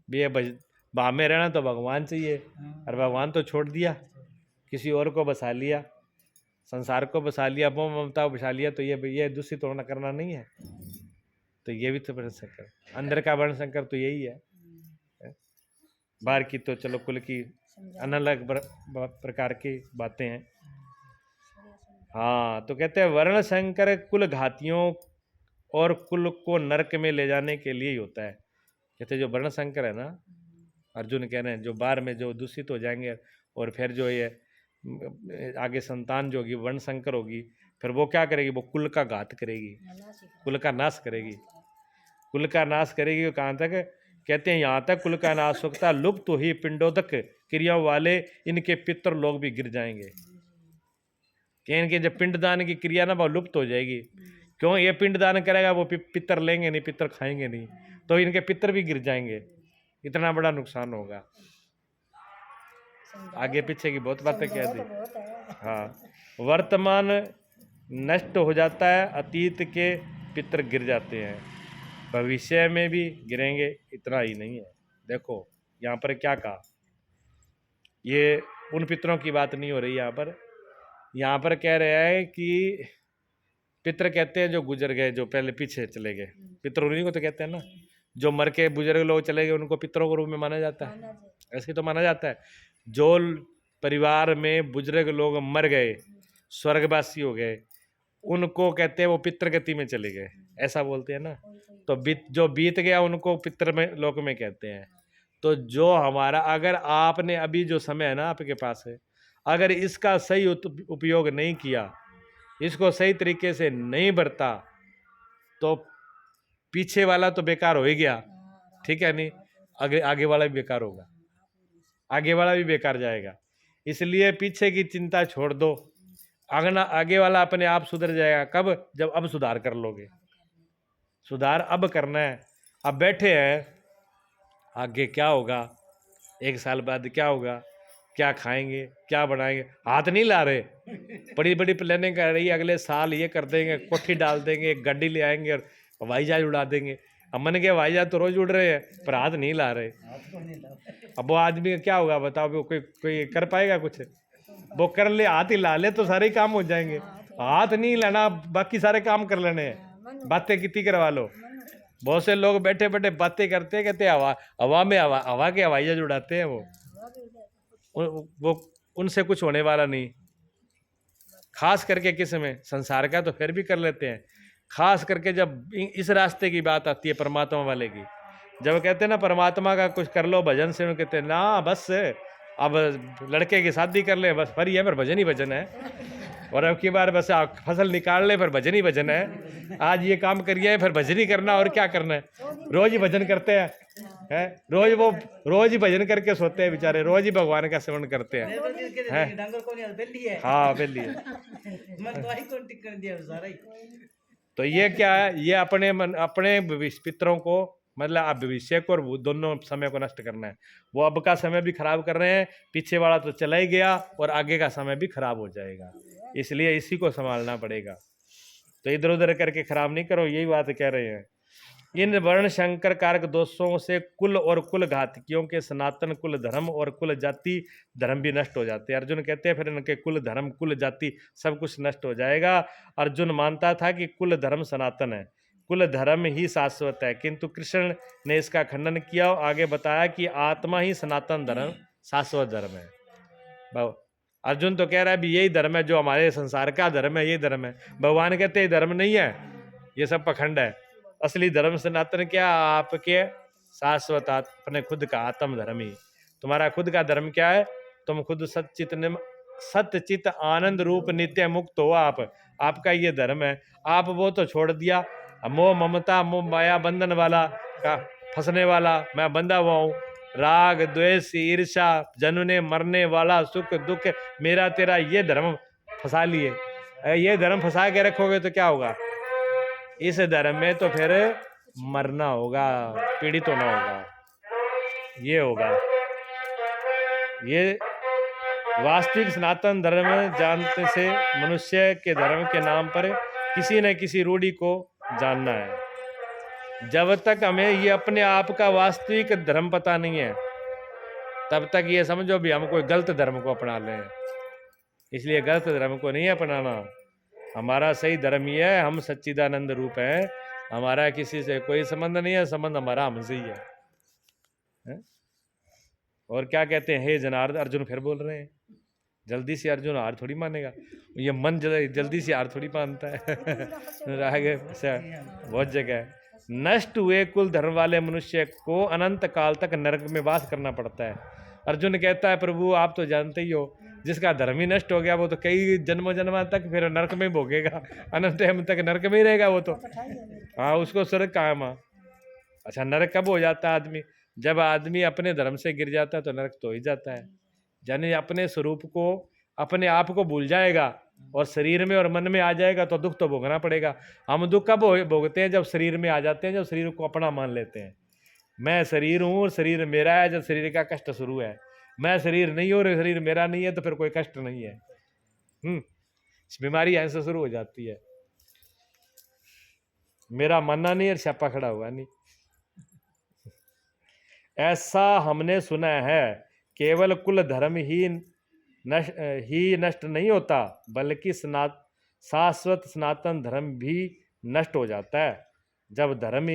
[SPEAKER 1] ये भाव में रहना तो भगवान चाहिए, और भगवान तो छोड़ दिया, किसी और को बसा लिया, संसार को बसा लिया, मोह ममता को बसा लिया, तो ये दूषित होना करना नहीं है। तो ये भी तो वर्ण शंकर, अंदर का वर्ण शंकर तो यही है। बाहर की तो चलो कुल की अलग प्रकार की बातें हैं। हाँ, तो कहते हैं वर्ण शंकर कुल घातियों और कुल को नरक में ले जाने के लिए ही होता है। कहते जो वर्ण शंकर है ना, अर्जुन कह रहे हैं, जो बाहर में जो दूषित हो जाएंगे और फिर जो ये आगे संतान जो होगी वर्ण शंकर होगी, फिर वो क्या करेगी? वो कुल का घात करेगी, कुल का नाश करेगी। कुल का नाश करेगी कहाँ तक? कहते हैं यहाँ तक कुल का नाश होता लुप्त तो ही पिंडोदक क्रियाओं वाले इनके पितर लोग भी गिर जाएंगे। कि इनके जब पिंडदान की क्रिया ना वो लुप्त हो जाएगी। क्यों? ये पिंडदान करेगा, वो पितर लेंगे नहीं, पितर खाएंगे नहीं, तो इनके पितर भी गिर जाएंगे। इतना बड़ा नुकसान होगा। आगे पीछे की बहुत बातें कह दी। हाँ, वर्तमान नष्ट हो जाता है, अतीत के पितर गिर जाते हैं, भविष्य में भी गिरेंगे। इतना ही नहीं है, देखो यहाँ पर क्या कहा, ये उन पितरों की बात नहीं हो रही यहाँ पर कह रहे हैं कि पितर कहते हैं जो गुजर गए, जो पहले पीछे चले गए, पितर उन्हीं को तो कहते हैं ना, जो मर के बुजुर्ग लोग चले गए उनको पितरों के रूप में माना जाता है, ऐसे तो माना जाता है। जो परिवार में बुजुर्ग लोग मर गए, स्वर्गवासी हो गए, उनको कहते हैं वो पितृगति में चले गए, ऐसा बोलते हैं ना। तो जो बीत गया उनको पितृ में लोक में कहते हैं। तो जो हमारा, अगर आपने अभी जो समय है ना आपके पास है, अगर इसका सही उपयोग नहीं किया, इसको सही तरीके से नहीं बरता, तो पीछे वाला तो बेकार हो ही गया, ठीक है नहीं, आगे आगे वाला भी बेकार होगा, आगे वाला भी बेकार जाएगा। इसलिए पीछे की चिंता छोड़ दो, आगे वाला अपने आप सुधर जाएगा। कब? जब अब सुधार कर लोगे। सुधार अब करना है। अब बैठे हैं, आगे क्या होगा, 1 साल बाद क्या होगा, क्या खाएंगे, क्या बनाएंगे, हाथ नहीं ला रहे। बड़ी बड़ी प्लानिंग कर रही है, अगले साल ये कर देंगे, कोठी डाल देंगे, एक गाड़ी ले आएंगे और हवाई जहाज उड़ा देंगे। अब मन के हवाई जहाज तो रोज उड़ रहे हैं, पर हाथ नहीं ला रहे। अब वो आदमी का क्या होगा बताओ, वो कोई कर पाएगा कुछ? वो कर ले, हाथ ही ला ले तो सारे काम हो जाएंगे। हाथ नहीं लाना, बाकी सारे काम कर लेने हैं, बातें कितनी करवा लो। बहुत से लोग बैठे बैठे बातें करते कहते हवा में हवा के हवाई जहाज उड़ाते हैं। वो उनसे कुछ होने वाला नहीं। खास करके किस में, संसार का तो फिर भी कर लेते हैं, खास करके जब इस रास्ते की बात आती है परमात्मा वाले की, जब कहते हैं ना परमात्मा का कुछ कर लो भजन से, कहते हैं ना बस अब लड़के की शादी कर ले बस, फिर ये फिर भजन ही भजन है, और अब की बार बस फसल निकाल ले फिर भजन ही भजन है, आज ये काम करिए फिर भजन ही करना, और क्या करना है। रोज ही भजन करते हैं, रोज ही भजन करके सोते हैं बेचारे, रोज ही भगवान का सेवन करते हैं। हाँ बेली है। तो ये क्या है, ये अपने पितरों को, मतलब आप भविष्य को और दोनों समय को नष्ट करना है। वो अब का समय भी खराब कर रहे हैं, पीछे वाला तो चला ही गया, और आगे का समय भी खराब हो जाएगा, इसलिए इसी को संभालना पड़ेगा। तो इधर उधर करके खराब नहीं करो, यही बात कह रहे हैं। इन वर्ण शंकर कारक दोषों से कुल और कुल घातकियों के सनातन कुल धर्म और कुल जाति धर्म भी नष्ट हो जाते हैं। अर्जुन कहते हैं फिर इनके कुल धर्म कुल जाति सब कुछ नष्ट हो जाएगा। अर्जुन मानता था कि कुल धर्म सनातन है, कुल धर्म ही शाश्वत है, किंतु कृष्ण ने इसका खंडन किया और आगे बताया कि आत्मा ही सनातन धर्म शाश्वत धर्म है। अर्जुन तो कह रहा है भी यही धर्म है जो हमारे संसार का धर्म है, ये धर्म है। भगवान कहते हैं धर्म नहीं है, ये सब पखंड है। असली धर्म सनातन क्या, आपके शाश्वत अपने खुद का आत्म धर्म ही। तुम्हारा खुद का धर्म क्या है, तुम खुद सत्यचित आनंद रूप नित्य मुक्त हो आपका ये धर्म है। आप वो तो छोड़ दिया, मोह ममता मोह माया बंधन वाला का फंसने वाला मैं बंधा हुआ हूँ, राग द्वेष ईर्ष्या जन्मने मरने वाला सुख दुख मेरा तेरा, ये धर्म फंसा लिए। ये धर्म फंसा के रखोगे तो क्या होगा, इस धर्म में तो फिर मरना होगा, पीड़ित होना होगा, ये होगा। ये वास्तविक सनातन धर्म जानने से मनुष्य के धर्म के नाम पर किसी न किसी रूढ़ी को जानना है। जब तक हमें ये अपने आप का वास्तविक धर्म पता नहीं है, तब तक ये समझो भी हम कोई गलत धर्म को अपना लें। इसलिए गलत धर्म को नहीं अपनाना, हमारा सही धर्म ये है, हम सच्चिदानंद रूप हैं, हमारा किसी से कोई संबंध नहीं है, संबंध हमारा हमसे ही है? और क्या कहते हैं, हे जनार्दन, अर्जुन फिर बोल रहे हैं, जल्दी से अर्जुन हार थोड़ी मानेगा, ये मन जल्दी से हार थोड़ी मानता है। आगे बहुत जगह है, नष्ट हुए कुल धर्म वाले मनुष्य को अनंत काल तक नरक में वास करना पड़ता है। अर्जुन कहता है प्रभु आप तो जानते ही हो, जिसका धर्म ही नष्ट हो गया वो तो कई जन्मों जन्म तक फिर नरक में भोगेगा, अनंत टाइम तक नरक में ही रहेगा वो तो। हाँ, उसको स्वर्ग कहाँ माँ। अच्छा, नरक कब हो जाता है आदमी, जब आदमी अपने धर्म से गिर जाता है तो नरक तो ही जाता है। यानी अपने स्वरूप को, अपने आप को भूल जाएगा और शरीर में और मन में आ जाएगा तो दुख तो भोगना पड़ेगा। हम दुख कब भोगते हैं, जब शरीर में आ जाते हैं, जब शरीर को अपना मान लेते हैं। मैं शरीर हूँ और शरीर मेरा है, जब शरीर का कष्ट शुरू है। मैं शरीर नहीं हूँ और शरीर मेरा नहीं है तो फिर कोई कष्ट नहीं है। बीमारी ऐसे शुरू हो जाती है, मेरा मानना नहीं और छापा खड़ा हुआ नहीं। ऐसा हमने सुना है, केवल कुल धर्म ही नष्ट नहीं होता, बल्कि शाश्वत सनातन धर्म भी नष्ट हो जाता है। जब धर्म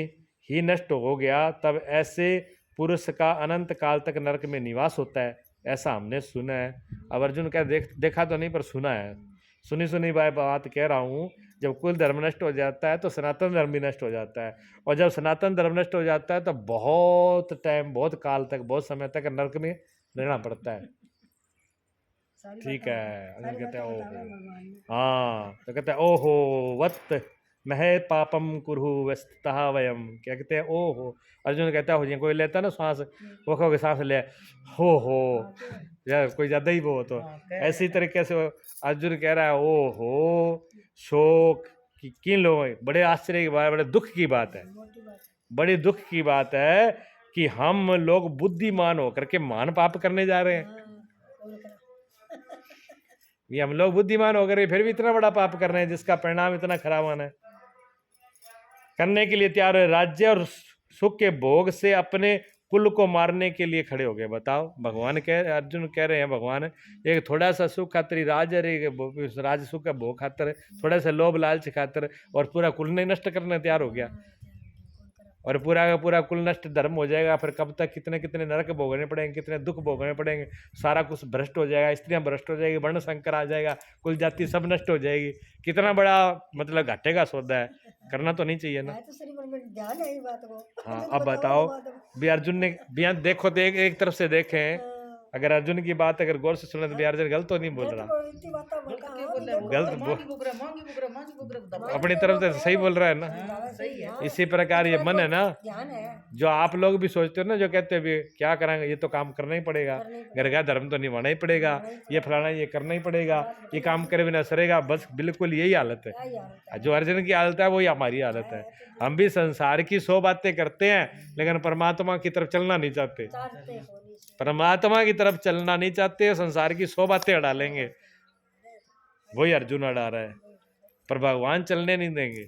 [SPEAKER 1] ही नष्ट हो गया तब ऐसे पुरुष का अनंत काल तक नरक में निवास होता है, ऐसा हमने सुना है। अब अर्जुन क्या देखा तो नहीं पर सुना है, सुनी सुनी बात कह रहा हूँ। जब कुल धर्म नष्ट हो जाता है तो सनातन धर्म भी नष्ट हो जाता है, और जब सनातन धर्म नष्ट हो जाता है तो बहुत टाइम, बहुत काल तक, बहुत समय तक नरक में रहना पड़ता है। ठीक है, अर्जुन कहते हैं ओहो, हाँ तो कहते हैं ओहो वत महे पापम कुरु व्यस्तः वयम, क्या कहते हैं ओहो। अर्जुन कहता है कोई लेता ना सांस, वो कहोगे सांस ले हो यार, कोई ज्यादा ही वो तो ऐसी तरीके से अर्जुन कह रहा है ओहो शोक कि किन लोगों, बड़े आश्चर्य की बात, बड़े दुख की बात है, बड़ी दुख की बात है कि हम लोग बुद्धिमान होकर के महान पाप करने जा रहे हैं। ये हम लोग बुद्धिमान होकर के फिर भी इतना बड़ा पाप कर रहे हैं जिसका परिणाम इतना खराब आना है। करने के लिए तैयार है, राज्य और सुख के भोग से अपने कुल को मारने के लिए खड़े हो गए। बताओ, भगवान अर्जुन कह रहे हैं भगवान एक थोड़ा सा सुख खातिर राज सुख का भोग खातिर, थोड़ा सा लोभ लालच खातिर, और पूरा कुल नहीं नष्ट करने तैयार हो गया, और पूरा का पूरा कुल नष्ट धर्म हो जाएगा। फिर कब तक कितने कितने नरक भोगने पड़ेंगे, कितने दुख भोगने पड़ेंगे, सारा कुछ भ्रष्ट हो जाएगा, स्त्रियां भ्रष्ट हो जाएगी, वर्ण संकर आ जाएगा, कुल जाति सब नष्ट हो जाएगी। कितना बड़ा मतलब घाटे का सौदा है, करना तो नहीं चाहिए ना। हाँ अब बताओ भी अर्जुन ने भी देखो, एक तरफ से देखें, अगर अर्जुन की बात अगर गौर से सुने तो भी अर्जुन गलत तो नहीं बोल रहा, अपनी तरफ से सही बोल रहा है ना। इसी प्रकार ये मन है ना, जो आप लोग भी सोचते हो ना, जो कहते हैं भी क्या करेंगे, ये तो काम करना ही पड़ेगा, घर का धर्म तो निभाना ही पड़ेगा, ये फलाना ये करना ही पड़ेगा, ये काम करे बिना सरेगा, बस बिल्कुल यही हालत है। जो अर्जुन की हालत है वही हमारी हालत है। हम भी संसार की 100 बातें करते हैं लेकिन परमात्मा की तरफ चलना नहीं चाहते, परमात्मा की तरफ चलना नहीं चाहते, संसार की 100 बातें अड़ा लेंगे, वही अर्जुन अड़ा रहा है, पर भगवान चलने नहीं देंगे।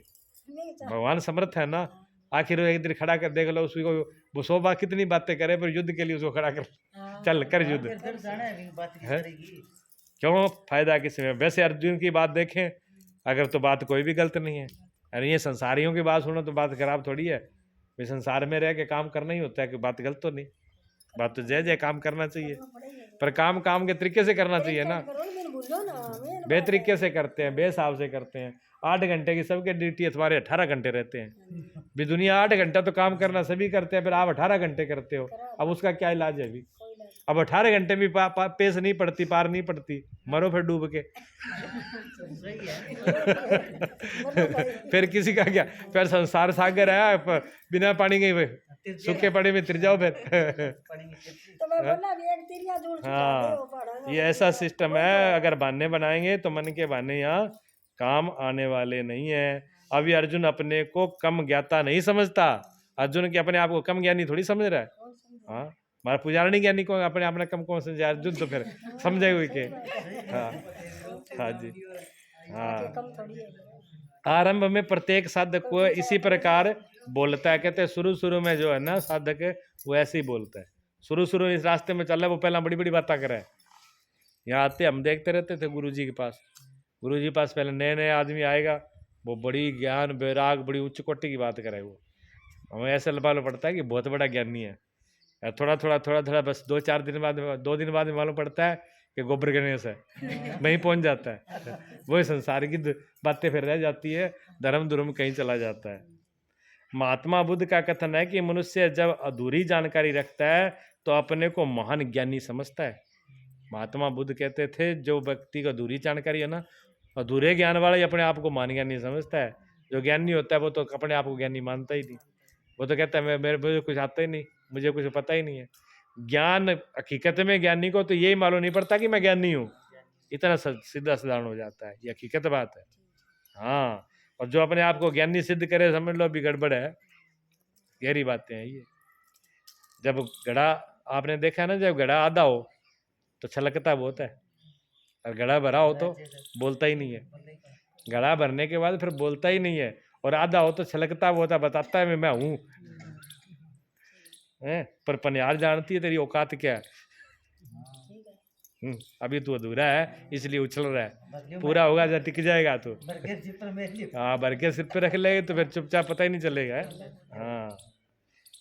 [SPEAKER 1] भगवान समर्थ है ना, आखिर एक दिन खड़ा कर देख लो उसको, वो 100 बार कितनी बातें करे पर युद्ध के लिए उसको खड़ा कर, चल कर युद्ध है, क्यों फायदा किसी में। वैसे अर्जुन की बात देखें अगर तो बात कोई भी गलत नहीं है, अरे ये संसारियों की बात सुनो तो बात खराब थोड़ी है, भाई संसार में रह के काम करना ही होता है, कि बात गलत तो नहीं, बात तो जय जय काम करना चाहिए, पर काम काम के तरीके से करना चाहिए ना। बेतरीके से करते हैं, बेहिसाब से करते हैं। 8 घंटे की सबके ड्यूटी, तुम्हारे 18 घंटे रहते हैं, भी दुनिया 8 घंटा तो काम करना सभी करते हैं, फिर आप 18 घंटे करते हो, अब उसका क्या इलाज है अभी। अब 18 घंटे भी पेस नहीं पड़ती, पार नहीं पड़ती, मरो फिर डूब के फिर किसी का क्या, फिर संसार सागर है, बिना पानी के सूखे पड़े में तिर जाओ फिर हाँ ये ऐसा सिस्टम है, अगर बहाने बनाएंगे तो मन के बहाने यहाँ काम आने वाले नहीं है। अभी अर्जुन अपने को कम ज्ञाता नहीं समझता, अर्जुन के अपने आप को कम ज्ञानी थोड़ी समझ रहा है। हाँ हमारा पुजारणी ज्ञानी को अपने आप ने कम कौन समझे, अर्जुन तो फिर समझे हुए के। हाँ हाँ जी हाँ, आरंभ में प्रत्येक साधक को इसी प्रकार बोलता है, कहते हैं शुरू शुरू में जो है ना साधक वो ऐसे ही बोलता है, शुरू शुरू इस रास्ते में चल रहा है वो पहला बड़ी बड़ी बातें कर रहा है। यहाँ आते हम देखते रहते थे गुरुजी के पास, गुरुजी के पास पहले नए नए आदमी आएगा, वो बड़ी ज्ञान वैराग बड़ी उच्च कोटि की बात करे, वो हमें ऐसे मालूम पड़ता है कि बहुत बड़ा ज्ञानी है। थोड़ा थोड़ा थोड़ा थोड़ा बस 2-4 दिन बाद, 2 दिन बाद मालूम पड़ता है कि गोबर गणेश है, नहीं पहुंच जाता है। वही संसार की बातें फिर रह जाती है, धर्म धर्म कहीं चला जाता है। महात्मा बुद्ध का कथन है कि मनुष्य जब अधूरी जानकारी रखता है तो अपने को महान ज्ञानी समझता है। महात्मा बुद्ध कहते थे जो व्यक्ति को अधूरी जानकारी है ना, अधूरे ज्ञान वाला ही अपने आप को महान ज्ञानी समझता है। जो ज्ञानी होता है वो तो अपने आप को ज्ञानी मानता ही नहीं, वो तो कहता है मेरे कुछ आता ही नहीं, मुझे कुछ पता ही नहीं है। ज्ञान हकीकत में ज्ञानी को तो यही मालूम नहीं पड़ता कि मैं ज्ञानी हूँ, इतना सीधा साधारण हो जाता है, ये हकीकत बात है। हाँ, और जो अपने आप को ज्ञानी सिद्ध करे समझ लो अभी गड़बड़ है, गहरी बातें हैं ये। जब घड़ा आपने देखा ना, जब घड़ा आधा हो तो छलकता बहुत है, और घड़ा भरा हो तो बोलता ही नहीं है। घड़ा भरने के बाद फिर बोलता ही नहीं है, और आधा हो तो छलकता बहुत है, बताता है मैं हूँ। पर पनियार जानती है तेरी औकात क्या है। अभी तू अधूरा है इसलिए उछल रहा है, पूरा होगा जब टिक जाएगा तो हाँ भर के सिर पे रख लेगा तो फिर चुपचाप पता ही नहीं चलेगा। हाँ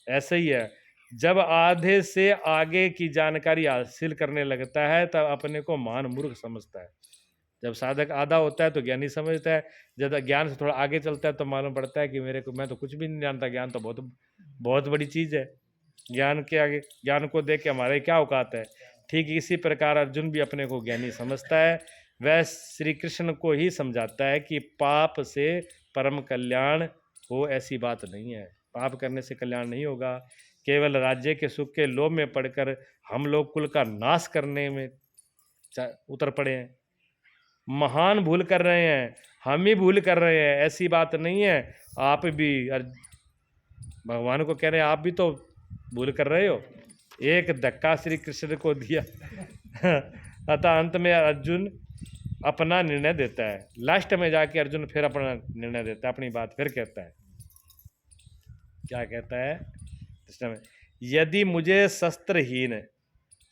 [SPEAKER 1] ऐसे ही है, जब आधे से आगे की जानकारी हासिल करने लगता है तब अपने को महान मूर्ख समझता है। जब साधक आधा होता है तो ज्ञानी समझता है, जब ज्ञान से थोड़ा आगे चलता है तो मालूम पड़ता है कि मैं तो कुछ भी नहीं जानता, ज्ञान तो बहुत बहुत बड़ी चीज़ है। ज्ञान के आगे, ज्ञान को देख के हमारे क्या औकात है। ठीक इसी प्रकार अर्जुन भी अपने को ज्ञानी समझता है। वह श्री कृष्ण को ही समझाता है कि पाप से परम कल्याण हो, ऐसी बात नहीं है। पाप करने से कल्याण नहीं होगा। केवल राज्य के सुख के लोभ में पड़कर हम लोग कुल का नाश करने में उतर पड़े हैं। महान भूल कर रहे हैं, हम ही भूल कर रहे हैं, ऐसी बात नहीं है। आप भी भगवान को कह रहे हैं आप भी तो भूल कर रहे हो। एक धक्का श्री कृष्ण को दिया। अतः अंत में अर्जुन अपना निर्णय देता है। लास्ट में जाके अर्जुन फिर अपना निर्णय देता है, अपनी बात फिर कहता है। क्या कहता है कृष्ण में? यदि मुझे शस्त्रहीन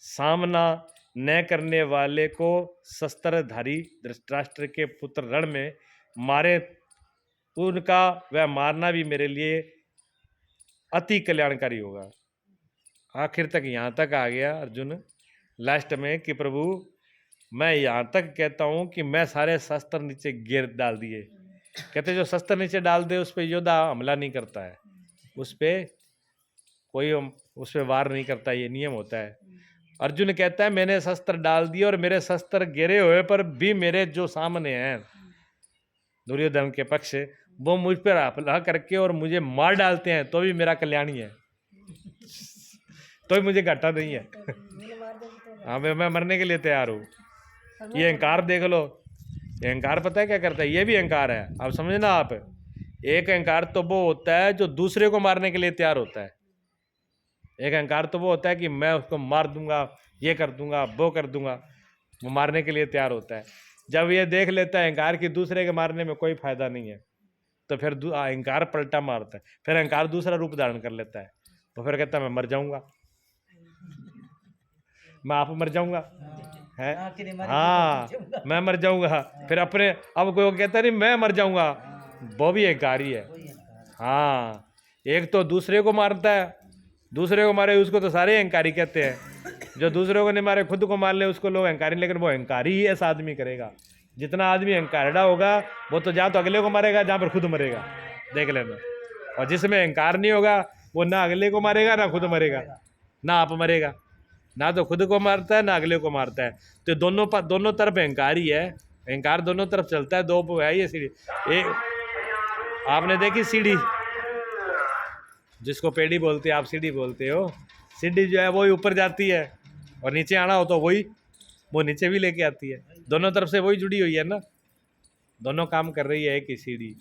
[SPEAKER 1] सामना न करने वाले को शस्त्रधारी धृतराष्ट्र के पुत्र रण में मारे, उनका वह मारना भी मेरे लिए अति कल्याणकारी होगा। आखिर तक यहाँ तक आ गया अर्जुन लास्ट में कि प्रभु मैं यहाँ तक कहता हूँ कि मैं सारे शस्त्र नीचे गिर डाल दिए। कहते जो शस्त्र नीचे डाल दे उस पर योद्धा हमला नहीं करता है, उस पर कोई उस पर वार नहीं करता, ये नियम होता है। अर्जुन कहता है मैंने शस्त्र डाल दिए और मेरे शस्त्र गिरे हुए पर भी मेरे जो सामने हैं दुर्योधन के पक्ष, वो मुझ पर हमला करके और मुझे मार डालते हैं तो भी मेरा कल्याण ही है, तो भी मुझे घाटा नहीं है। हाँ मैं मरने के लिए तैयार हूँ। ये अहंकार देख लो, अहंकार पता है क्या करता है? ये भी अहंकार है। अब समझना आप, एक अहंकार तो वो होता है जो दूसरे को मारने के लिए तैयार होता है। एक अहंकार तो वो होता है कि मैं उसको मार दूंगा, ये कर दूंगा, वो कर दूंगा, वो मारने के लिए तैयार होता है। जब ये देख लेता है अहंकार की दूसरे के मारने में कोई फायदा नहीं है, तो फिर अहंकार पलटा मारता है। फिर अहंकार दूसरा रूप धारण कर लेता है, तो फिर कहता है मैं मर जाऊंगा, मैं आप मर जाऊंगा है। हाँ मैं मर जाऊंगा। फिर अपने अब कोई कहता नहीं मैं मर जाऊंगा, वो भी अहंकार ही है। हाँ एक तो दूसरे को मारता है, दूसरे को मारे उसको तो सारे अहंकारी कहते हैं। जो दूसरे को नहीं मारे खुद को मार ले उसको लोग अहंकारी, लेकिन वो अहंकारी ही ऐसा आदमी करेगा। जितना आदमी अहंकारड़ा होगा वो तो जहाँ तो अगले को मारेगा जहाँ पर खुद मरेगा, देख लेना। और जिसमें अहंकार नहीं होगा वो ना अगले को मारेगा ना खुद मरेगा, ना आप मरेगा, ना तो खुद को मारता है ना अगले को मारता है। तो दोनों तरफ अहंकार ही है। अहंकार दोनों तरफ चलता है, दो है ये सीढ़ी। एक आपने देखी सीढ़ी, जिसको पेड़ी बोलते हैं आप सीढ़ी बोलते हो, सीढ़ी जो है वही ऊपर जाती है और नीचे आना हो तो वही वो नीचे भी लेके आती है। दोनों तरफ से वही जुड़ी हुई है ना, दोनों काम कर रही है एक ही सीढ़ी,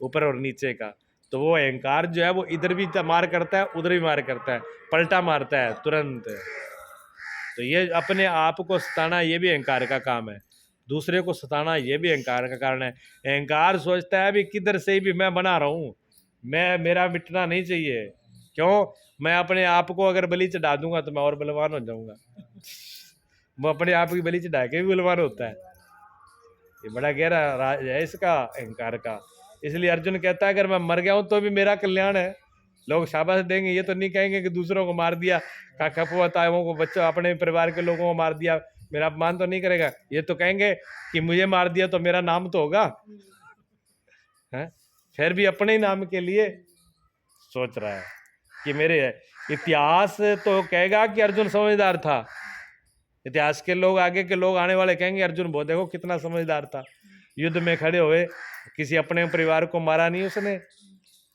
[SPEAKER 1] ऊपर और नीचे का। तो वो अहंकार जो है वो इधर भी मार करता है उधर भी मार करता है, पलटा मारता है तुरंत। तो ये अपने आप को सताना ये भी अहंकार का काम है, दूसरे को सताना ये भी अहंकार का कारण है। अहंकार सोचता है भी किधर से भी मैं बना रहा हूँ, मेरा मिटना नहीं चाहिए। क्यों? मैं अपने आप को अगर बलि चढ़ा दूंगा तो मैं और बलवान हो जाऊंगा। वो अपने आप की बलि चढ़ा के भी बलवान होता है। ये बड़ा गहरा राज है इसका अहंकार का। इसलिए अर्जुन कहता है अगर मैं मर गया हूं तो भी मेरा कल्याण है। लोग शाबाश देंगे, ये तो नहीं कहेंगे कि दूसरों को मार दिया, काका पुआ तायों को, बच्चों अपने परिवार के लोगों को मार दिया, मेरा अपमान तो नहीं करेगा। ये तो कहेंगे कि मुझे मार दिया तो मेरा नाम तो होगा है? फिर भी अपने ही नाम के लिए सोच रहा है कि मेरे है। इतिहास तो कहेगा कि अर्जुन समझदार था। इतिहास के लोग, आगे के लोग आने वाले कहेंगे अर्जुन बहुत देखो कितना समझदार था, युद्ध में खड़े हुए, किसी अपने परिवार को मारा नहीं उसने,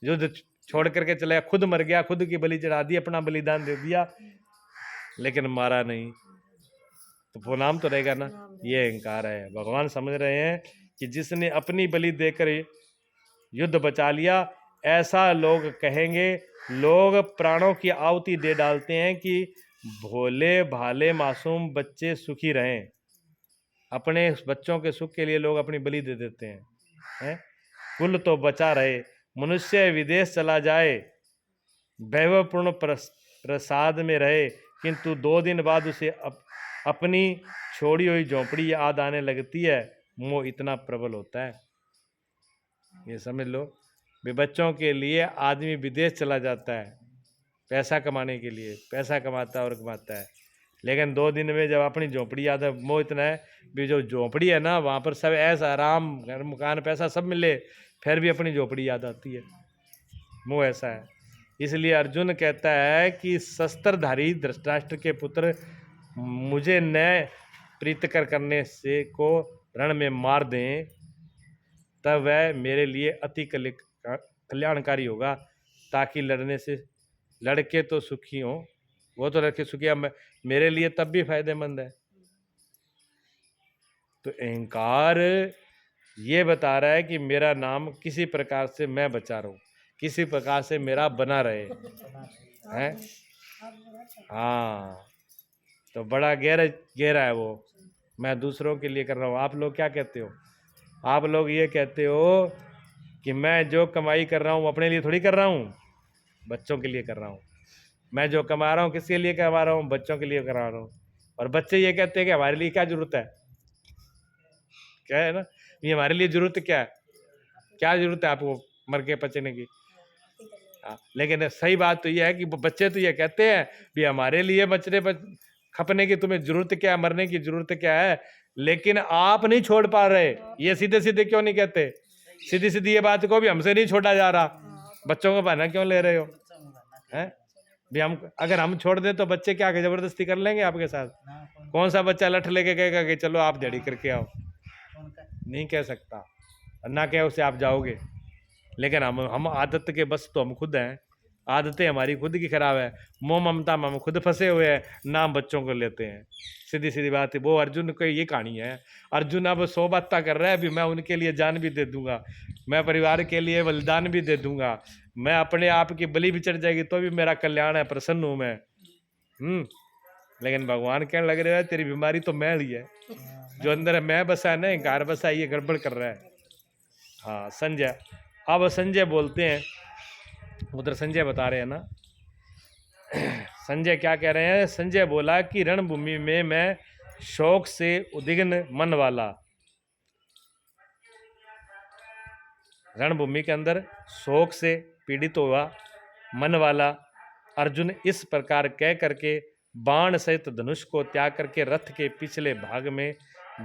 [SPEAKER 1] युद्ध छोड़ करके चला, खुद मर गया, खुद की बलि चढ़ा दी, अपना बलिदान दे दिया, लेकिन मारा नहीं, तो वो नाम तो रहेगा ना। ये अहंकार है। भगवान समझ रहे हैं कि जिसने अपनी बलि देकर युद्ध बचा लिया, ऐसा लोग कहेंगे। लोग प्राणों की आहुति दे डालते हैं कि भोले भाले मासूम बच्चे सुखी रहें। अपने बच्चों के सुख के लिए लोग अपनी बलि दे देते हैं। कुल तो बचा रहे, मनुष्य विदेश चला जाए, वैभवपूर्ण प्रसाद में रहे, किंतु 2 दिन बाद उसे अपनी छोड़ी हुई झोंपड़ी याद आने लगती है। मोह इतना प्रबल होता है, ये समझ लो। बच्चों के लिए आदमी विदेश चला जाता है, पैसा कमाने के लिए, पैसा कमाता है और कमाता है। लेकिन 2 दिन में जब अपनी झोंपड़ी याद है, मोह इतना है भी जो झोंपड़ी है ना वहाँ पर सब ऐसा आराम, घर मकान पैसा सब मिले, फिर भी अपनी झोंपड़ी याद आती है। मोह ऐसा है। इसलिए अर्जुन कहता है कि शस्त्रधारी धृतराष्ट्र के पुत्र मुझे न प्रीतकर करने से को रण में मार दें, तब वह मेरे लिए अति कल्याणकारी होगा, ताकि लड़के तो सुखी हों, वो तो लड़के सुखी, अब मेरे लिए तब भी फायदेमंद है। तो अहंकार ये बता रहा है कि मेरा नाम किसी प्रकार से मैं बचा रहूं, किसी प्रकार से मेरा बना रहे हैं। हाँ, तो बड़ा गहरा है वो। मैं दूसरों के लिए कर रहा हूँ। आप लोग क्या कहते हो? आप लोग ये कहते हो कि मैं जो कमाई कर रहा हूँ अपने लिए थोड़ी कर रहा हूँ, बच्चों के लिए कर रहा हूँ। मैं जो कमा रहा हूँ किसके लिए कमा रहा हूँ? बच्चों के लिए करा रहा हूँ। और बच्चे ये कहते हैं कि हमारे लिए क्या जरूरत है, क्या है ना, ये हमारे लिए जरूरत क्या है, क्या जरूरत है आपको मर के पचने की? लेकिन सही बात तो यह है कि बच्चे तो ये कहते हैं भी हमारे लिए बचने खपने की तुम्हें जरूरत क्या है, मरने की जरूरत क्या है। लेकिन आप नहीं छोड़ पा रहे। ये सीधे सीधे क्यों नहीं कहते? सीधी सीधी ये बात को भी हमसे नहीं छोड़ा जा रहा, बच्चों को बहाना क्यों ले रहे हो? हैं भी हम अगर हम छोड़ दे तो बच्चे क्या जबरदस्ती कर लेंगे आपके साथ? कौन सा बच्चा लठ लेके कहेगा कि चलो आप दिहाड़ी करके आओ? नहीं कह सकता, ना कहे उसे आप जाओगे। लेकिन हम आदत के बस तो हम खुद हैं, आदतें हमारी खुद की खराब है, मोह ममता में हम खुद फंसे हुए हैं, नाम बच्चों को लेते हैं। सीधी सीधी बात है। वो अर्जुन की ये कहानी है। अर्जुन अब 100 बातें कर रहा है, अभी मैं उनके लिए जान भी दे दूंगा, मैं परिवार के लिए बलिदान भी दे दूंगा, मैं अपने आप की बलि भी चढ़ जाएगी तो भी मेरा कल्याण है, प्रसन्न हूं मैं। लेकिन भगवान कहने लग रहे हैं तेरी बीमारी तो मैं ली है, जो अंदर मैं बसा है ना, घर बसा है, ये गड़बड़ कर रहा है। हाँ संजय, अब संजय बोलते हैं, उधर संजय बता रहे हैं ना, संजय क्या कह रहे हैं? संजय बोला कि रणभूमि में मैं शोक से उद्विग्न मन वाला, रणभूमि के अंदर शोक से पीड़ित हुआ मन वाला अर्जुन इस प्रकार कह करके बाण सहित धनुष को त्याग करके रथ के पिछले भाग में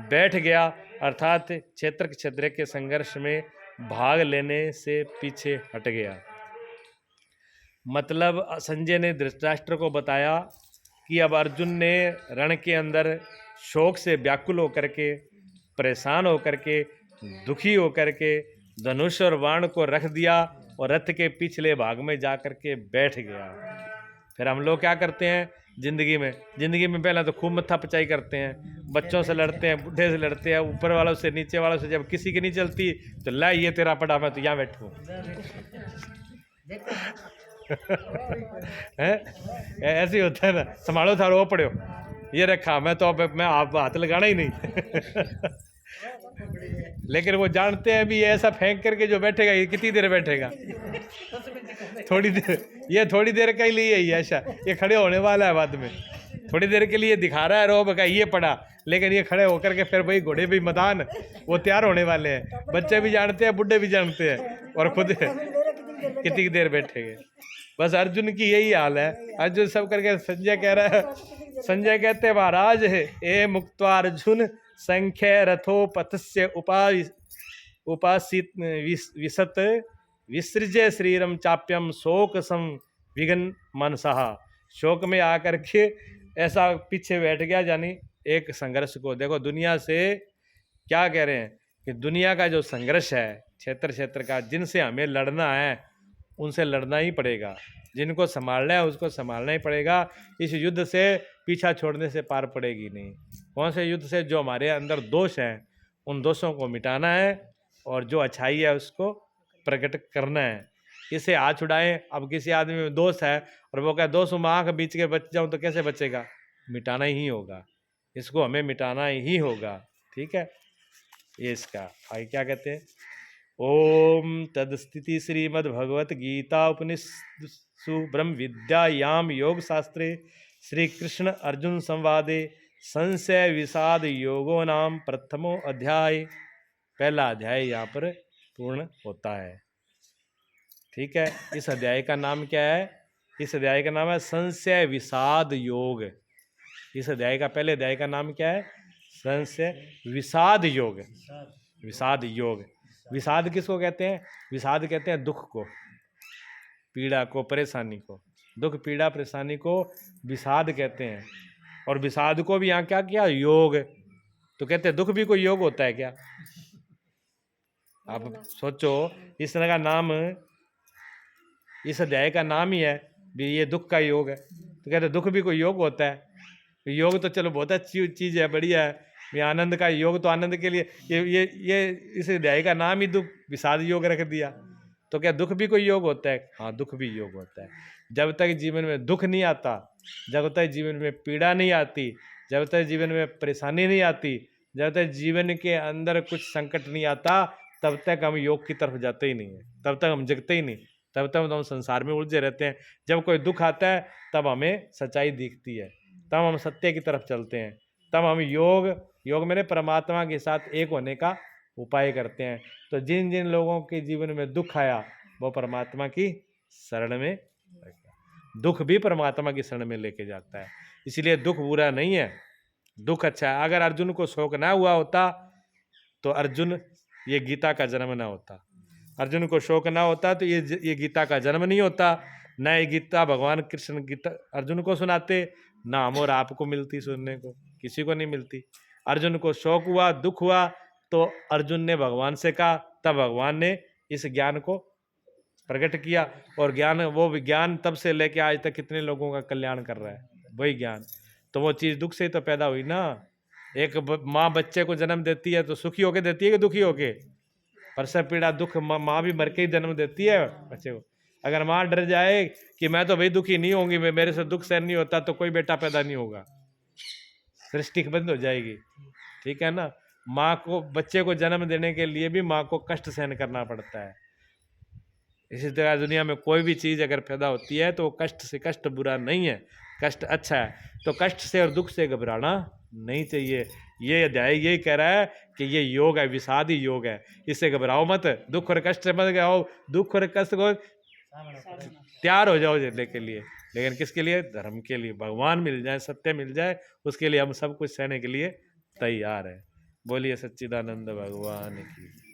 [SPEAKER 1] बैठ गया, अर्थात क्षेत्र के संघर्ष में भाग लेने से पीछे हट गया। मतलब संजय ने धृतराष्ट्र को बताया कि अब अर्जुन ने रण के अंदर शोक से व्याकुल होकर के, परेशान होकर के, दुखी होकर के धनुष और बाण को रख दिया और रथ के पिछले भाग में जा कर के बैठ गया। फिर हम लोग क्या करते हैं जिंदगी में पहले तो खूब मत्था पचाई करते हैं, बच्चों से लड़ते हैं, बुढ़े से लड़ते हैं, ऊपर वालों से, नीचे वालों से। जब किसी की नहीं चलती तो ला ये तेरा पड़ा, मैं तो यहाँ बैठूं। ऐसे ही होता है ना, संभालो था रो पड़ो, ये रखा मैं तो अब मैं आप हाथ लगाना ही नहीं। लेकिन वो जानते हैं भी ये ऐसा फेंक करके जो बैठेगा ये कितनी देर बैठेगा? थोड़ी देर, ये थोड़ी देर का ही लिए ही ऐसा, ये खड़े होने वाला है बाद में, थोड़ी देर के लिए दिखा रहा है रोब का ये पड़ा, लेकिन ये खड़े होकर के फिर वही घोड़े भी मैदान वो तैयार होने वाले हैं। बच्चे भी जानते हैं, बुढ़े भी जानते हैं, और खुद कितनी देर बैठेंगे। बस अर्जुन की यही हाल है। अर्जुन सब करके संजय कह रहा है, संजय कहते महाराज है ए मुक्त्वा अर्जुन संख्य रथोपथस्य उपासित विसत विसृजय श्रीरम चाप्यम शोक सम विघन मनसा। शोक में आकर के ऐसा पीछे बैठ गया, यानी एक संघर्ष को देखो। दुनिया से क्या कह रहे हैं कि दुनिया का जो संघर्ष है क्षेत्र का, जिनसे हमें लड़ना है उनसे लड़ना ही पड़ेगा, जिनको संभालना है उसको संभालना ही पड़ेगा। इस युद्ध से पीछा छोड़ने से पार पड़ेगी नहीं। कौन से युद्ध से? जो हमारे अंदर दोष हैं उन दोषों को मिटाना है और जो अच्छाई है उसको प्रकट करना है। इसे हाथ छुड़ाएं। अब किसी आदमी में दोष है और वो कहे दोष में आँख बीच के बच जाऊं तो कैसे बचेगा? मिटाना ही होगा, इसको हमें मिटाना ही होगा। ठीक है, ये इसका आगे क्या कहते हैं? ओम तदस्थिति श्रीमद्भगवत गीता उपनिषत्सु ब्रह्म विद्यायाम योग शास्त्रे श्री कृष्ण अर्जुन संवादे संशय विषाद योगो नाम प्रथमो अध्याय। पहला अध्याय यहाँ पर पूर्ण होता है। ठीक है, इस अध्याय का नाम क्या है? इस अध्याय का नाम है संशय विषाद योग। इस अध्याय का पहले अध्याय का नाम क्या है? संशय विषाद योग। विषाद योग। विषाद किसको कहते हैं? विषाद कहते हैं दुख को, पीड़ा को, परेशानी को। दुख पीड़ा परेशानी को विषाद कहते हैं। और विषाद को भी यहाँ क्या किया? योग। तो कहते हैं दुख भी कोई योग होता है क्या? आप सोचो, इस तरह का नाम, इस अध्याय का नाम ही है भी ये दुख का योग है, तो कहते दुख भी कोई योग होता है? योग तो चलो बहुत अच्छी चीज है, बढ़िया है। ये आनंद का योग तो आनंद के लिए, ये इस अध्याय का नाम ही दुख विषाद योग रख दिया। तो क्या दुख भी कोई योग होता है? हाँ, दुख भी योग होता है। जब तक जीवन में दुख नहीं आता, जब तक जीवन में पीड़ा नहीं आती, जब तक जीवन में परेशानी नहीं आती, जब तक जीवन के अंदर कुछ संकट नहीं आता, तब तक हम योग की तरफ जाते ही नहीं है, तब तक हम जगते ही नहीं, तब तक हम संसार में उलझे रहते हैं। जब कोई दुख आता है तब हमें सच्चाई दिखती है, तब हम सत्य की तरफ चलते हैं, तब हम योग मेरे परमात्मा के साथ एक होने का उपाय करते हैं। तो जिन जिन लोगों के जीवन में दुख आया वो परमात्मा की शरण में, दुख भी परमात्मा की शरण में लेके जाता है। इसलिए दुख बुरा नहीं है, दुख अच्छा है। अगर अर्जुन को शोक ना हुआ होता तो अर्जुन ये गीता का जन्म ना होता, अर्जुन को शोक ना होता तो ये गीता का जन्म नहीं होता। न ये गीता भगवान कृष्ण गीता अर्जुन को सुनाते, ना हम और आपको मिलती सुनने को, किसी को नहीं मिलती। अर्जुन को शोक हुआ, दुख हुआ, तो अर्जुन ने भगवान से कहा, तब भगवान ने इस ज्ञान को प्रकट किया। और ज्ञान, वो विज्ञान तब से लेके आज तक कितने लोगों का कल्याण कर रहा है, वही ज्ञान। तो वो चीज दुख से तो पैदा हुई ना। एक माँ बच्चे को जन्म देती है तो सुखी होके देती है कि दुखी होके? प्रसव पीड़ा दुख माँ भी मर के ही जन्म देती है बच्चे को। अगर माँ डर जाए कि मैं तो भाई दुखी नहीं होंगी, मेरे से दुख सहन नहीं होता, तो कोई बेटा पैदा नहीं होगा, सृष्टि बंद हो जाएगी। ठीक है ना? माँ को, बच्चे को जन्म देने के लिए भी माँ को कष्ट सहन करना पड़ता है। इसी तरह दुनिया में कोई भी चीज अगर पैदा होती है तो कष्ट से, कष्ट बुरा नहीं है, कष्ट अच्छा है। तो कष्ट से और दुख से घबराना नहीं चाहिए। ये अध्याय यही कह रहा है कि ये योग है, विषाद ही योग है, इससे घबराओ मत, दुख और कष्ट से मत घबराओ, दुख और कष्ट को तैयार हो जाओ झेलने के लिए। लेकिन किसके लिए? धर्म के लिए। भगवान मिल जाए, सत्य मिल जाए, उसके लिए हम सब कुछ सहने के लिए तैयार है। बोलिए सच्चिदानंद भगवान की।